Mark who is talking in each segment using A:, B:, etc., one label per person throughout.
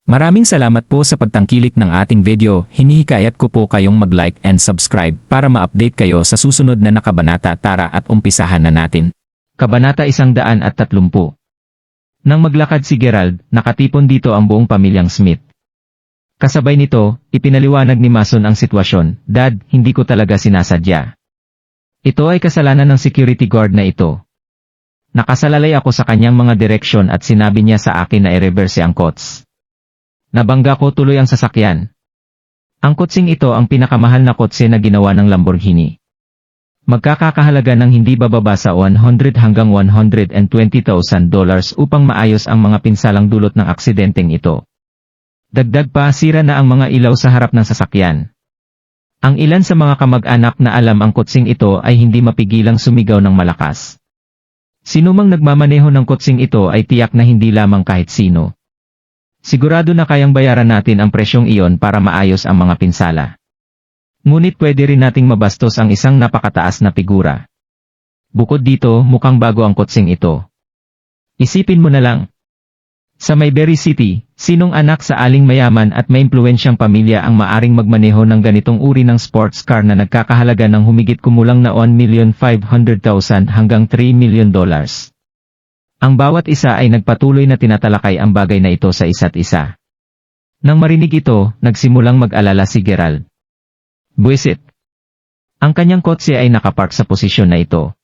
A: Maraming salamat po sa pagtangkilik ng ating video. Hinihikayat ko po kayong mag-like and subscribe para ma-update kayo sa susunod na kabanata. Tara at umpisahan na natin. Kabanata 130. Nang maglakad si Gerald, nakatipon dito ang buong pamilyang Smith. Kasabay nito, ipinaliwanag ni Mason ang sitwasyon. Dad, hindi ko talaga sinasadya. Ito ay kasalanan ng security guard na ito. Nakasalalay ako sa kanyang mga direksyon at sinabi niya sa akin na i-reverse ang kots. Nabangga ko tuloy ang sasakyan. Ang kotsing ito ang pinakamahal na kotse na ginawa ng Lamborghini. Magkakakahalaga ng hindi bababa sa $100 hanggang $120,000 upang maayos ang mga pinsalang dulot ng aksidenteng ito. Dagdag pa, sira na ang mga ilaw sa harap ng sasakyan. Ang ilan sa mga kamag-anak na alam ang kotsing ito ay hindi mapigilang sumigaw ng malakas. Sinumang nagmamaneho ng kotsing ito ay tiyak na hindi lamang kahit sino. Sigurado na kayang bayaran natin ang presyong iyon para maayos ang mga pinsala. Ngunit pwede rin nating mabastos ang isang napakataas na figura. Bukod dito, mukhang bago ang kotsing ito. Isipin mo na lang. Sa Mayberry City, sinong anak sa aling mayaman at may impluwensyang pamilya ang maaring magmaneho ng ganitong uri ng sports car na nagkakahalaga ng humigit kumulang na $1,500,000 hanggang $3 million? Ang bawat isa ay nagpatuloy na tinatalakay ang bagay na ito sa isa't isa. Nang marinig ito, nagsimulang mag-alala si Gerald. Buwisit. Ang kanyang kotse ay nakapark sa posisyon na ito.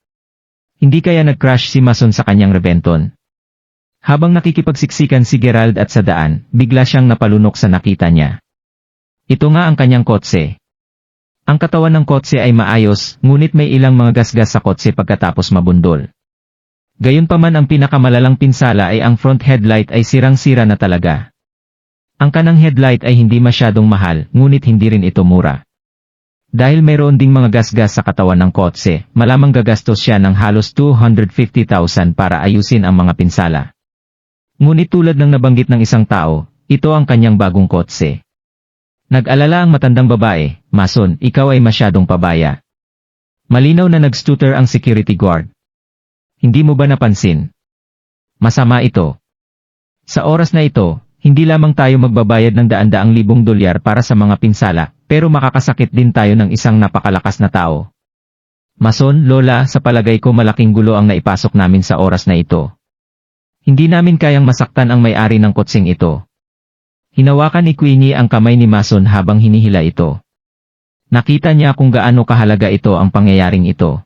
A: Hindi kaya nag-crash si Mason sa kanyang Reventon? Habang nakikipagsiksikan si Gerald at sa daan, bigla siyang napalunok sa nakita niya. Ito nga ang kanyang kotse. Ang katawan ng kotse ay maayos, ngunit may ilang mga gasgas sa kotse pagkatapos mabundol. Gayunpaman ang pinakamalalang pinsala ay ang front headlight ay sirang-sira na talaga. Ang kanang headlight ay hindi masyadong mahal, ngunit hindi rin ito mura. Dahil mayroon ding mga gasgas sa katawan ng kotse, malamang gagastos siya ng halos $250,000 para ayusin ang mga pinsala. Ngunit tulad ng nabanggit ng isang tao, ito ang kanyang bagong kotse. Nag-alala ang matandang babae, Mason, ikaw ay masyadong pabaya. Malinaw na nag-stutter ang security guard. Hindi mo ba napansin? Masama ito. Sa oras na ito, hindi lamang tayo magbabayad ng daan-daang libong dolyar para sa mga pinsala, pero makakasakit din tayo ng isang napakalakas na tao. Mason, Lola, sa palagay ko malaking gulo ang naipasok namin sa oras na ito. Hindi namin kayang masaktan ang may-ari ng kotseng ito. Hinawakan ni Queenie ang kamay ni Mason habang hinihila ito. Nakita niya kung gaano kahalaga ito ang pangyayaring ito.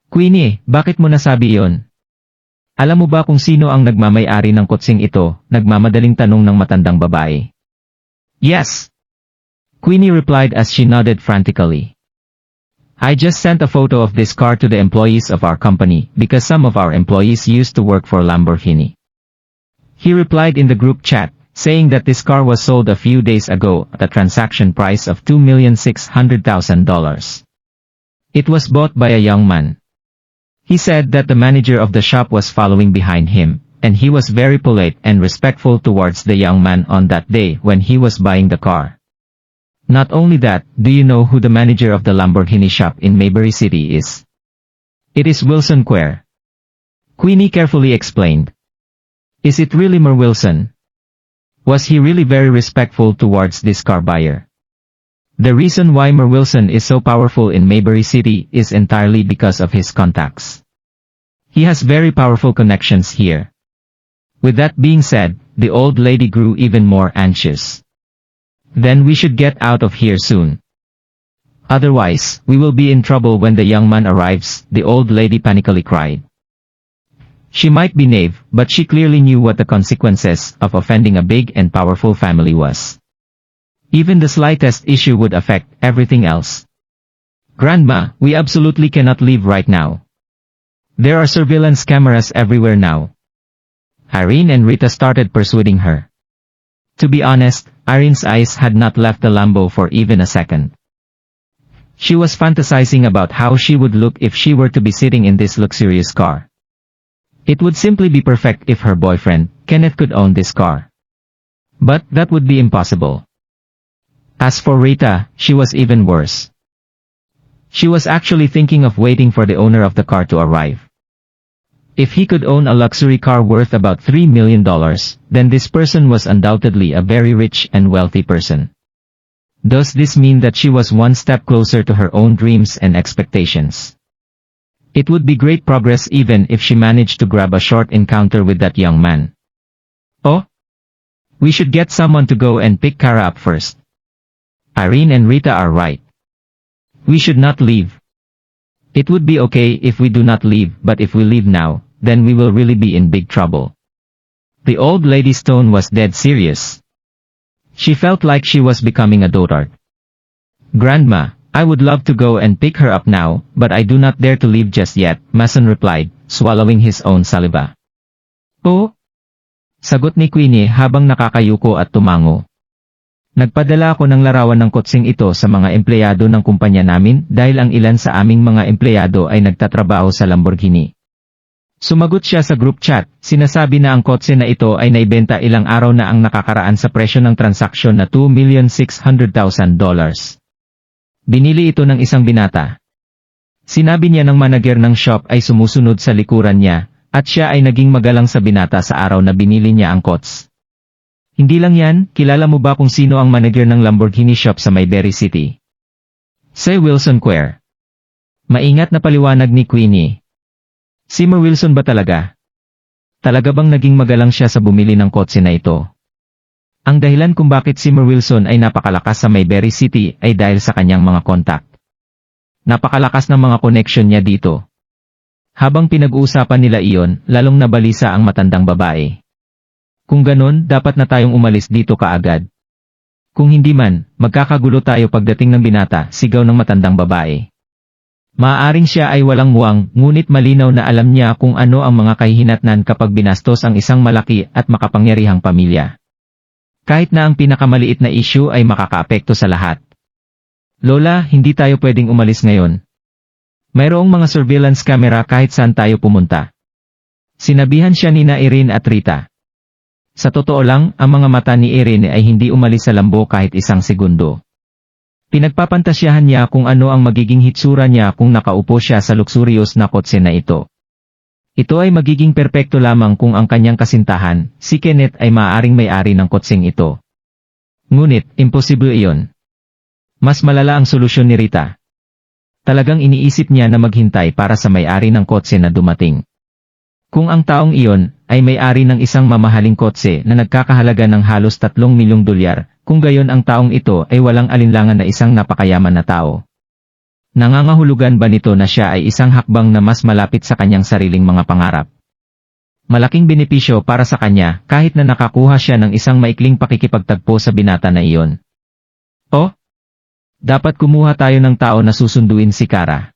A: Queenie, bakit mo nasabi iyon? Alam mo ba kung sino ang nagmamay-ari ng kotseng ito? Nagmamadaling tanong ng matandang babae. Yes. Queenie replied as she nodded frantically. I just sent a photo of this car to the employees of our company because some of our employees used to work for Lamborghini. He replied in the group chat, saying that this car was sold a few days ago at a transaction price of $2,600,000. It was bought by a young man. He said that the manager of the shop was following behind him, and he was very polite and respectful towards the young man on that day when he was buying the car. Not only that, do you know who the manager of the Lamborghini shop in Mayberry City is? It is Wilson Quare. Queenie carefully explained. Is it really Mer Wilson? Was he really very respectful towards this car buyer? The reason why Mer Wilson is so powerful in Mayberry City is entirely because of his contacts. He has very powerful connections here. With that being said, the old lady grew even more anxious. Then we should get out of here soon. Otherwise, we will be in trouble when the young man arrives, the old lady panically cried. She might be naive, but she clearly knew what the consequences of offending a big and powerful family was. Even the slightest issue would affect everything else. Grandma, we absolutely cannot leave right now. There are surveillance cameras everywhere now. Irene and Rita started persuading her. To be honest, Irene's eyes had not left the Lambo for even a second. She was fantasizing about how she would look if she were to be sitting in this luxurious car. It would simply be perfect if her boyfriend, Kenneth, could own this car. But that would be impossible. As for Rita, she was even worse. She was actually thinking of waiting for the owner of the car to arrive. If he could own a luxury car worth about $3 million, then this person was undoubtedly a very rich and wealthy person. Does this mean that she was one step closer to her own dreams and expectations? It would be great progress even if she managed to grab a short encounter with that young man. Oh? We should get someone to go and pick Kara up first. Irene and Rita are right. We should not leave. It would be okay if we do not leave, but if we leave now, then we will really be in big trouble. The old lady's tone was dead serious. She felt like she was becoming a dotard. Grandma, I would love to go and pick her up now, but I do not dare to leave just yet, Mason replied, swallowing his own saliva. Oh? Sagot ni Queenie habang nakakayuko at tumango. Nagpadala ako ng larawan ng kotseng ito sa mga empleyado ng kumpanya namin dahil ang ilan sa aming mga empleyado ay nagtatrabaho sa Lamborghini. Sumagot siya sa group chat, sinasabi na ang kotse na ito ay naibenta ilang araw na ang nakakaraan sa presyo ng transaksyon na $2,600,000. Binili ito ng isang binata. Sinabi niya ng manager ng shop ay sumusunod sa likuran niya, at siya ay naging magalang sa binata sa araw na binili niya ang kots. Hindi lang yan, kilala mo ba kung sino ang manager ng Lamborghini shop sa Mayberry City? Si Wilson Quer. Maingat na paliwanag ni Queenie. Si Wilson ba talaga? Talaga bang naging magalang siya sa bumili ng kotse na ito? Ang dahilan kung bakit si Wilson ay napakalakas sa Mayberry City ay dahil sa kanyang mga kontak. Napakalakas ng mga connection niya dito. Habang pinag-uusapan nila iyon, lalong nabalisa ang matandang babae. Kung ganon, dapat na tayong umalis dito kaagad. Kung hindi man, magkakagulo tayo pagdating ng binata, sigaw ng matandang babae. Maaaring siya ay walang muwang, ngunit malinaw na alam niya kung ano ang mga kahihinatnan kapag binastos ang isang malaki at makapangyarihang pamilya. Kahit na ang pinakamaliit na issue ay makakaapekto sa lahat. Lola, hindi tayo pwedeng umalis ngayon. Mayroong mga surveillance camera kahit saan tayo pumunta. Sinabihan siya ni Irene at Rita. Sa totoo lang, ang mga mata ni Irene ay hindi umalis sa lambo kahit isang segundo. Pinagpapantasyahan niya kung ano ang magiging hitsura niya kung nakaupo siya sa luxurious na kotse na ito. Ito ay magiging perpekto lamang kung ang kanyang kasintahan, si Kenneth ay maaaring may-ari ng kotseng ito. Ngunit, imposible iyon. Mas malala ang solusyon ni Rita. Talagang iniisip niya na maghintay para sa may-ari ng kotse na dumating. Kung ang taong iyon ay may-ari ng isang mamahaling kotse na nagkakahalaga ng halos $3 milyong, kung gayon ang taong ito ay walang alinlangan na isang napakayaman na tao. Nangangahulugan ba nito na siya ay isang hakbang na mas malapit sa kanyang sariling mga pangarap? Malaking benepisyo para sa kanya kahit na nakakuha siya ng isang maikling pakikipagtagpo sa binata na iyon. Oh? Dapat kumuha tayo ng tao na susunduin si Kara.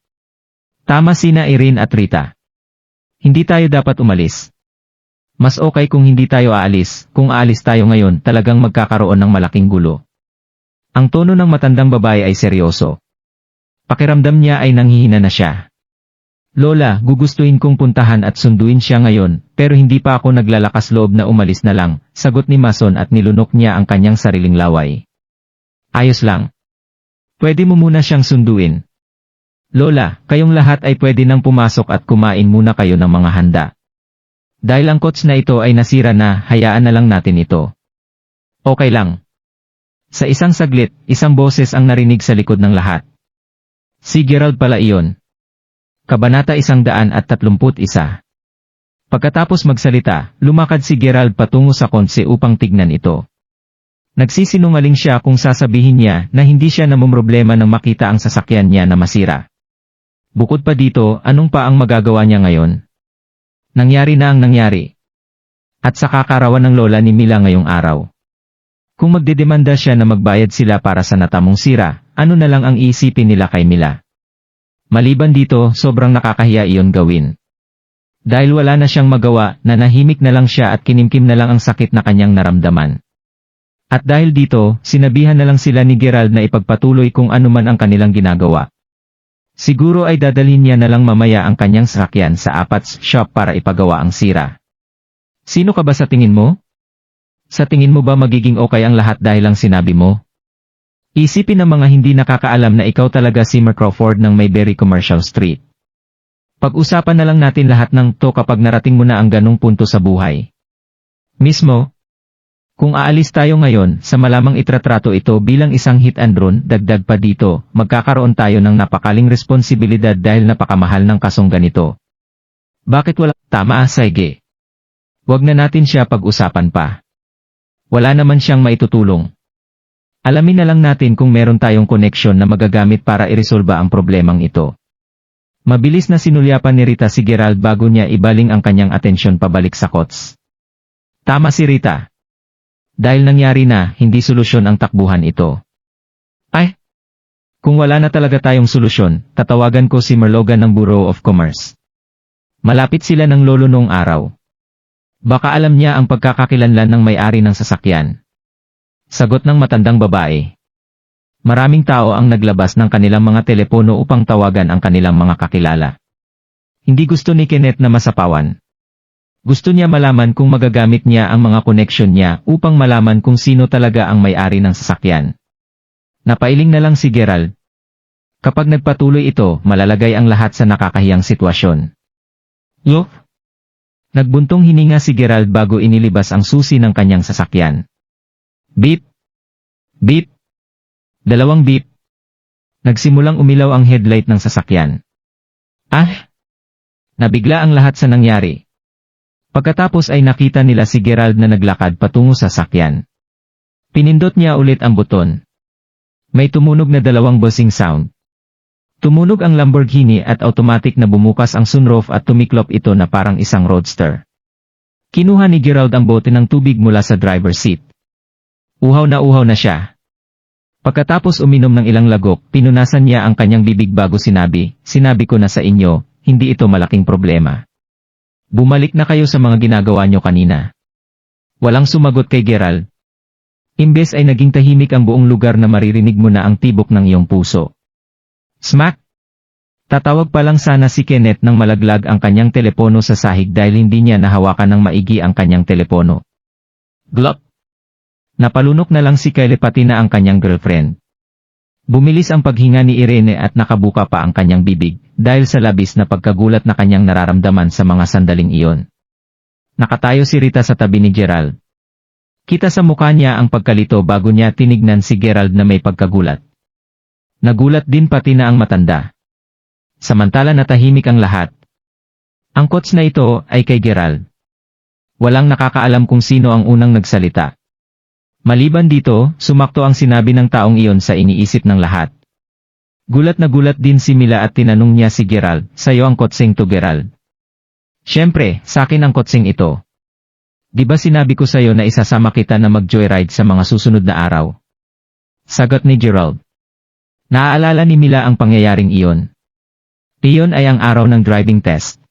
A: Tama sina Irene at Rita. Hindi tayo dapat umalis. Mas okay kung hindi tayo aalis, kung aalis tayo ngayon talagang magkakaroon ng malaking gulo. Ang tono ng matandang babae ay seryoso. Pakiramdam niya ay nanghihina na siya. Lola, gugustuhin kong puntahan at sunduin siya ngayon, pero hindi pa ako naglalakas loob na umalis na lang, sagot ni Mason at nilunok niya ang kanyang sariling laway. Ayos lang. Pwede mo muna siyang sunduin. Lola, kayong lahat ay pwede nang pumasok at kumain muna kayo ng mga handa. Dahil ang kots na ito ay nasira na, hayaan na lang natin ito. Okay lang. Sa isang saglit, isang boses ang narinig sa likod ng lahat. Si Gerald pala iyon. Kabanata 131. Pagkatapos magsalita, lumakad si Gerald patungo sa kotse upang tignan ito. Nagsisinungaling siya kung sasabihin niya na hindi siya namumroblema nang makita ang sasakyan niya na masira. Bukod pa dito, anong pa ang magagawa niya ngayon? Nangyari na ang nangyari. At sa kakarawan ng lola ni Mila ngayong araw. Kung magdedemanda siya na magbayad sila para sa natamong sira, ano na lang ang iisipin nila kay Mila? Maliban dito, sobrang nakakahiya iyon gawin. Dahil wala na siyang magawa, nanahimik na lang siya at kinimkim na lang ang sakit na kanyang naramdaman. At dahil dito, sinabihan na lang sila ni Gerald na ipagpatuloy kung ano man ang kanilang ginagawa. Siguro ay dadalhin niya na lang mamaya ang kanyang sasakyan sa Apats shop para ipagawa ang sira. Sino ka ba sa tingin mo? Sa tingin mo ba magiging okay ang lahat dahil lang sinabi mo? Isipin ng mga hindi nakakaalam na ikaw talaga si Mark Crawford ng Mayberry Commercial Street. Pag-usapan na lang natin lahat ng to kapag narating mo na ang ganong punto sa buhay. Mismo, kung aalis tayo ngayon, sa malamang itratrato ito bilang isang hit and run, dagdag pa dito, magkakaroon tayo ng napakaling responsibilidad dahil napakamahal ng kasong ganito. Bakit wala? Tama, sige. Huwag na natin siya pag-usapan pa. Wala naman siyang maitutulong. Alamin na lang natin kung meron tayong koneksyon na magagamit para iresolba ang problemang ito. Mabilis na sinulyapan ni Rita si Gerald bago niya ibaling ang kanyang atensyon pabalik sa kots. Tama si Rita. Dahil nangyari na, hindi solusyon ang takbuhan ito. Ay! Kung wala na talaga tayong solusyon, tatawagan ko si Merlogan ng Bureau of Commerce. Malapit sila ng lolo noong araw. Baka alam niya ang pagkakakilanlan ng may-ari ng sasakyan. Sagot ng matandang babae. Maraming tao ang naglabas ng kanilang mga telepono upang tawagan ang kanilang mga kakilala. Hindi gusto ni Kenneth na masapawan. Gusto niya malaman kung magagamit niya ang mga koneksyon niya upang malaman kung sino talaga ang may-ari ng sasakyan. Napailing na lang si Gerald. Kapag nagpatuloy ito, malalagay ang lahat sa nakakahiyang sitwasyon. Look! Nagbuntong hininga si Gerald bago inilibas ang susi ng kanyang sasakyan. Beep! Beep! 2 beep. Nagsimulang umilaw ang headlight ng sasakyan. Ah! Nabigla ang lahat sa nangyari. Pagkatapos ay nakita nila si Gerald na naglakad patungo sa sasakyan. Pinindot niya ulit ang buton. May tumunog na 2 buzzing sound. Tumunog ang Lamborghini at automatic na bumukas ang sunroof at tumiklop ito na parang isang roadster. Kinuha ni Gerald ang bote ng tubig mula sa driver's seat. Uhaw na siya. Pagkatapos uminom ng ilang lagok, pinunasan niya ang kanyang bibig bago sinabi ko na sa inyo, hindi ito malaking problema. Bumalik na kayo sa mga ginagawa nyo kanina. Walang sumagot kay Gerald. Imbes ay naging tahimik ang buong lugar na maririnig mo na ang tibok ng iyong puso. Smack! Tatawag pa lang sana si Kenneth nang malaglag ang kanyang telepono sa sahig dahil hindi niya nahawakan ng maigi ang kanyang telepono. Glop! Napalunok na lang si Kyle pati na ang kanyang girlfriend. Bumilis ang paghinga ni Irene at nakabuka pa ang kanyang bibig, dahil sa labis na pagkagulat na kanyang nararamdaman sa mga sandaling iyon. Nakatayo si Rita sa tabi ni Gerald. Kita sa mukha niya ang pagkalito bago niya tinignan si Gerald na may pagkagulat. Nagulat din pati na ang matanda. Samantala natahimik ang lahat. Ang kots na ito ay kay Gerald. Walang nakakaalam kung sino ang unang nagsalita. Maliban dito, sumakto ang sinabi ng taong iyon sa iniisip ng lahat. Gulat na gulat din si Mila at tinanong niya si Gerald, "Sa'yo ang kotseng to, Gerald?" "Siyempre, sa'kin ang kotseng ito. Di ba sinabi ko sa'yo na isasama kita na mag-joyride sa mga susunod na araw?" Sagot ni Gerald. Naaalala ni Mila ang pangyayaring iyon. Iyon ay ang araw ng driving test.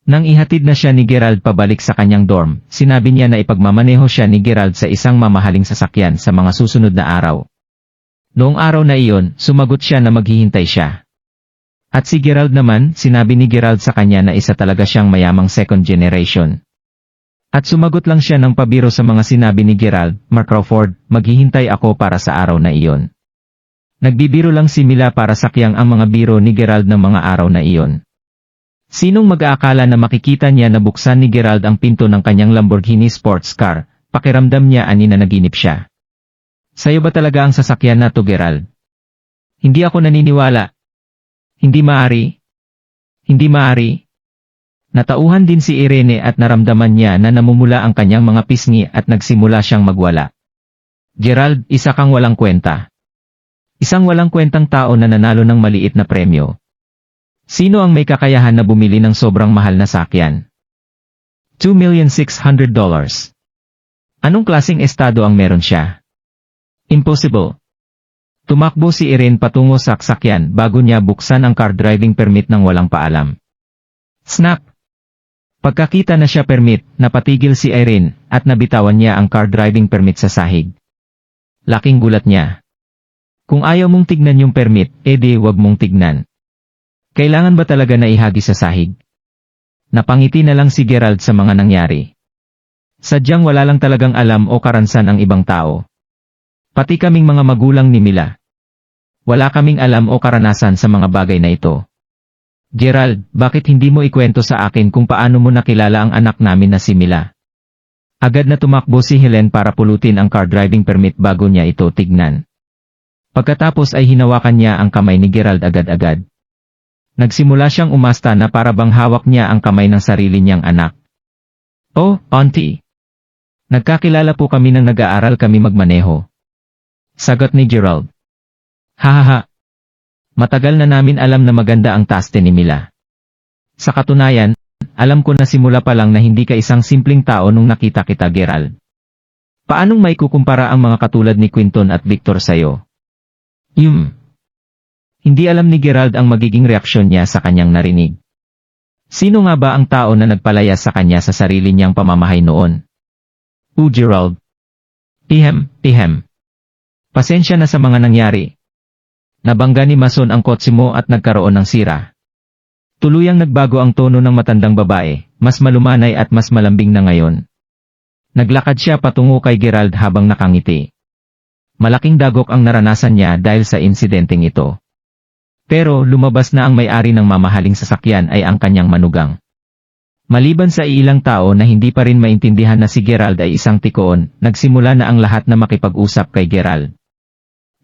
A: Nang ihatid na siya ni Gerald pabalik sa kanyang dorm, sinabi niya na ipagmamaneho siya ni Gerald sa isang mamahaling sasakyan sa mga susunod na araw. Noong araw na iyon, sumagot siya na maghihintay siya. At si Gerald naman, sinabi ni Gerald sa kanya na isa talaga siyang mayamang second generation. At sumagot lang siya ng pabiro sa mga sinabi ni Gerald, "Mark Crawford, maghihintay ako para sa araw na iyon." Nagbibiro lang si Mila para sakyang ang mga biro ni Gerald ng mga araw na iyon. Sinong mag-aakala na makikita niya na buksan ni Gerald ang pinto ng kanyang Lamborghini sports car, pakiramdam niya ani na naginip siya. "Sa'yo ba talaga ang sasakyan na to, Gerald?" "Hindi ako naniniwala." Hindi maari. Natauhan din si Irene at naramdaman niya na namumula ang kanyang mga pisngi at nagsimula siyang magwala. "Gerald, isa kang walang kwenta. Isang walang kwentang tao na nanalo ng maliit na premyo. Sino ang may kakayahan na bumili ng sobrang mahal na sakyan? $2,600,000. Anong klaseng estado ang meron siya? Impossible." Tumakbo si Irene patungo sa sasakyan bago niya buksan ang car driving permit ng walang paalam. Snap! Pagkakita na siya permit, napatigil si Irene at nabitawan niya ang car driving permit sa sahig. Laking gulat niya. Kung ayaw mong tignan yung permit, edi wag mong tignan. Kailangan ba talaga na ihagi sa sahig? Napangiti na lang si Gerald sa mga nangyari. Sadyang wala lang talagang alam o karansan ang ibang tao. Pati kaming mga magulang ni Mila. Wala kaming alam o karanasan sa mga bagay na ito. Gerald, bakit hindi mo ikwento sa akin kung paano mo nakilala ang anak namin na si Mila? Agad na tumakbo si Helen para pulutin ang car driving permit bago niya ito tignan. Pagkatapos ay hinawakan niya ang kamay ni Gerald agad-agad. Nagsimula siyang umasta na para bang hawak niya ang kamay ng sarili niyang anak. Oh, auntie. Nagkakilala po kami nang nag-aaral kami magmaneho. Sagot ni Gerald. Hahaha. Matagal na namin alam na maganda ang taste ni Mila. Sa katunayan, alam ko na simula pa lang na hindi ka isang simpleng tao nung nakita kita, Gerald. Paanong may kukumpara ang mga katulad ni Quinton at Victor sa'yo? Hindi alam ni Gerald ang magiging reaksyon niya sa kanyang narinig. Sino nga ba ang tao na nagpalaya sa kanya sa sarili niyang pamamahay noon? Gerald. Ihem. Pasensya na sa mga nangyari. Nabangga ni Mason ang kotse mo at nagkaroon ng sira. Tuluyang nagbago ang tono ng matandang babae, mas malumanay at mas malambing na ngayon. Naglakad siya patungo kay Gerald habang nakangiti. Malaking dagok ang naranasan niya dahil sa insidenteng ito. Pero lumabas na ang may-ari ng mamahaling sasakyan ay ang kanyang manugang. Maliban sa ilang tao na hindi pa rin maintindihan na si Gerald ay isang tikoon, nagsimula na ang lahat na makipag-usap kay Gerald.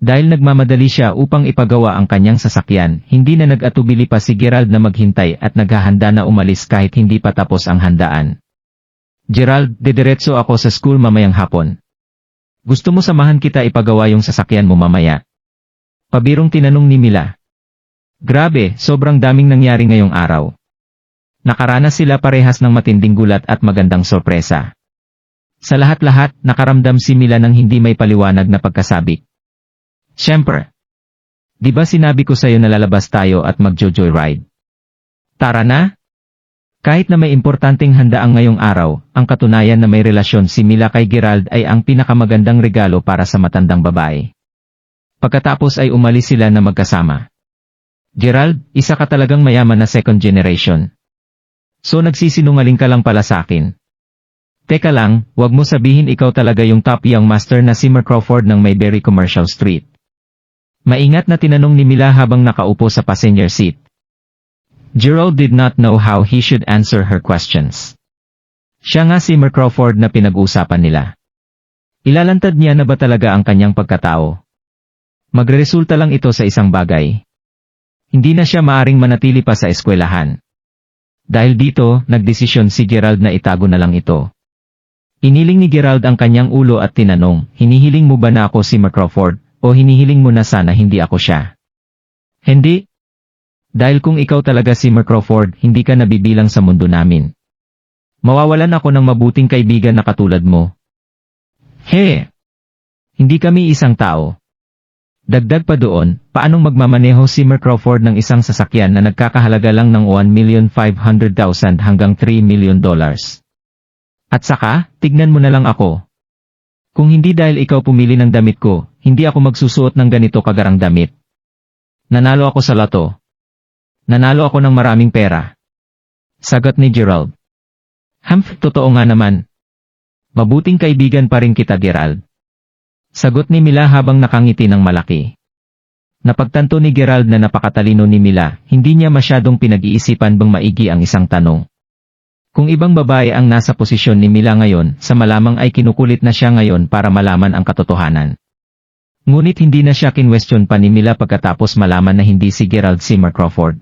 A: Dahil nagmamadali siya upang ipagawa ang kanyang sasakyan, hindi na nag-atubili pa si Gerald na maghintay at naghahanda na umalis kahit hindi pa tapos ang handaan. Gerald, didiretso ako sa school mamayang hapon. Gusto mo samahan kita ipagawa yung sasakyan mo mamaya? Pabirong tinanong ni Mila. Grabe, sobrang daming nangyari ngayong araw. Nakaranas sila parehas ng matinding gulat at magandang sorpresa. Sa lahat-lahat, nakaramdam si Mila ng hindi may paliwanag na pagkasabik. Siyempre. Di ba sinabi ko sa'yo na lalabas tayo at mag-joyride? Tara na? Kahit na may importanteng handaang ngayong araw, ang katunayan na may relasyon si Mila kay Gerald ay ang pinakamagandang regalo para sa matandang babae. Pagkatapos ay umalis sila na magkasama. Gerald, isa ka talagang mayaman na second generation. So nagsisinungaling ka lang pala sa akin. Teka lang, wag mo sabihin ikaw talaga yung top young master na si Mark Crawford ng Mayberry Commercial Street. Maingat na tinanong ni Mila habang nakaupo sa passenger seat. Gerald did not know how he should answer her questions. Siya nga si Mark Crawford na pinag-uusapan nila. Ilalantad niya na ba talaga ang kanyang pagkatao? Magreresulta lang ito sa isang bagay. Hindi na siya maaring manatili pa sa eskwelahan. Dahil dito, nagdesisyon si Gerald na itago na lang ito. Iniling ni Gerald ang kanyang ulo at tinanong, hinihiling mo ba na ako si Mark Crawford? O hinihiling mo na sana hindi ako siya? Hindi. Dahil kung ikaw talaga si Mark Crawford, hindi ka nabibilang sa mundo namin. Mawawalan ako ng mabuting kaibigan na katulad mo. Hindi kami isang tao. Dagdag pa doon, paanong magmamaneho si Mark Crawford ng isang sasakyan na nagkakahalaga lang ng $1,500,000 hanggang $3 million? At saka, tignan mo na lang ako. Kung hindi dahil ikaw pumili ng damit ko, hindi ako magsusuot ng ganito kagarang damit. Nanalo ako sa loto. Nanalo ako ng maraming pera. Sagot ni Gerald. Totoo nga naman. Mabuting kaibigan pa rin kita, Gerald. Sagot ni Mila habang nakangiti ng malaki. Napagtanto ni Gerald na napakatalino ni Mila, hindi niya masyadong pinag-iisipan bang maigi ang isang tanong. Kung ibang babae ang nasa posisyon ni Mila ngayon, sa malamang ay kinukulit na siya ngayon para malaman ang katotohanan. Ngunit hindi na siya kinwestiyon pa ni Mila pagkatapos malaman na hindi si Gerald si Mark Crawford.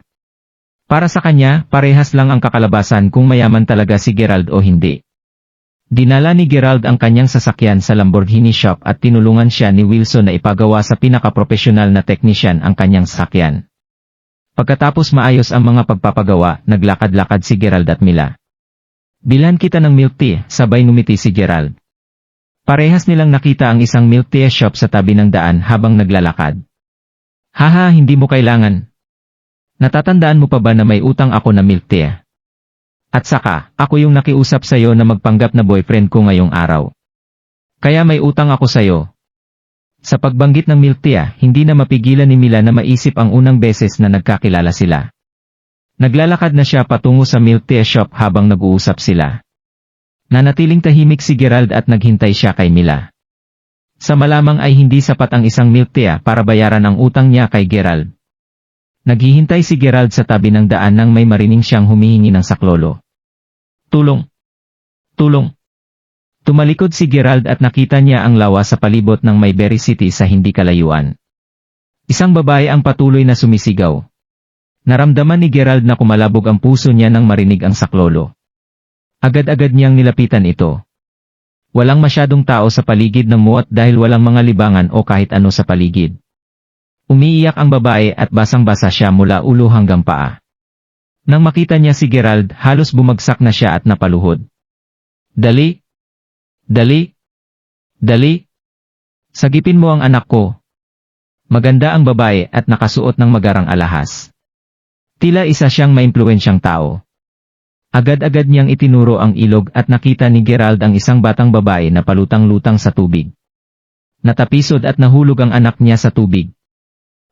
A: Para sa kanya, parehas lang ang kakalabasan kung mayaman talaga si Gerald o hindi. Dinala ni Gerald ang kanyang sasakyan sa Lamborghini shop at tinulungan siya ni Wilson na ipagawa sa pinakaprofesional na teknisyan ang kanyang sasakyan. Pagkatapos maayos ang mga pagpapagawa, naglakad-lakad si Gerald at Mila. Bilhan kita ng milk tea, sabay ngumiti si Gerald. Parehas nilang nakita ang isang milk tea shop sa tabi ng daan habang naglalakad. Haha, hindi mo kailangan. Natatandaan mo pa ba na may utang ako na milk tea? At saka, ako yung nakiusap sa'yo na magpanggap na boyfriend ko ngayong araw. Kaya may utang ako sa'yo. Sa pagbanggit ng milk tea, hindi na mapigilan ni Mila na maisip ang unang beses na nagkakilala sila. Naglalakad na siya patungo sa milk tea shop habang nag-uusap sila. Nanatiling tahimik si Gerald at naghintay siya kay Mila. Sa malamang ay hindi sapat ang isang milk tea para bayaran ang utang niya kay Gerald. Naghihintay si Gerald sa tabi ng daan nang may marining siyang humihingi ng saklolo. Tulong! Tulong! Tumalikod si Gerald at nakita niya ang lawa sa palibot ng Mayberry City sa hindi kalayuan. Isang babae ang patuloy na sumisigaw. Naramdaman ni Gerald na kumalabog ang puso niya nang marinig ang saklolo. Agad-agad niyang nilapitan ito. Walang masyadong tao sa paligid ng muwat dahil walang mga libangan o kahit ano sa paligid. Umiiyak ang babae at basang-basa siya mula ulo hanggang paa. Nang makita niya si Gerald, halos bumagsak na siya at napaluhod. Dali! Dali! Dali! Sagipin mo ang anak ko. Maganda ang babae at nakasuot ng magarang alahas. Tila isa siyang maimpluwensyang tao. Agad-agad niyang itinuro ang ilog at nakita ni Gerald ang isang batang babae na palutang-lutang sa tubig. Natapisod at nahulog ang anak niya sa tubig.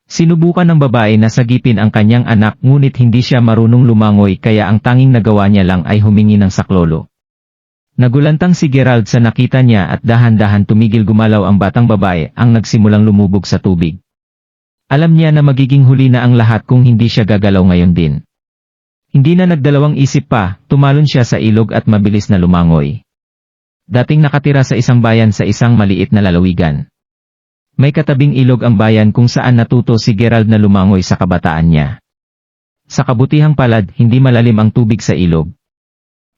A: Sinubukan ng babae na sagipin ang kanyang anak ngunit hindi siya marunong lumangoy kaya ang tanging nagawa niya lang ay humingi ng saklolo. Nagulantang si Gerald sa nakita niya at dahan-dahan tumigil gumalaw ang batang babae ang nagsimulang lumubog sa tubig. Alam niya na magiging huli na ang lahat kung hindi siya gagalaw ngayon din. Hindi na nagdalawang isip pa, tumalon siya sa ilog at mabilis na lumangoy. Dating nakatira sa isang bayan sa isang maliit na lalawigan. May katabing ilog ang bayan kung saan natuto si Gerald na lumangoy sa kabataan niya. Sa kabutihang palad, hindi malalim ang tubig sa ilog.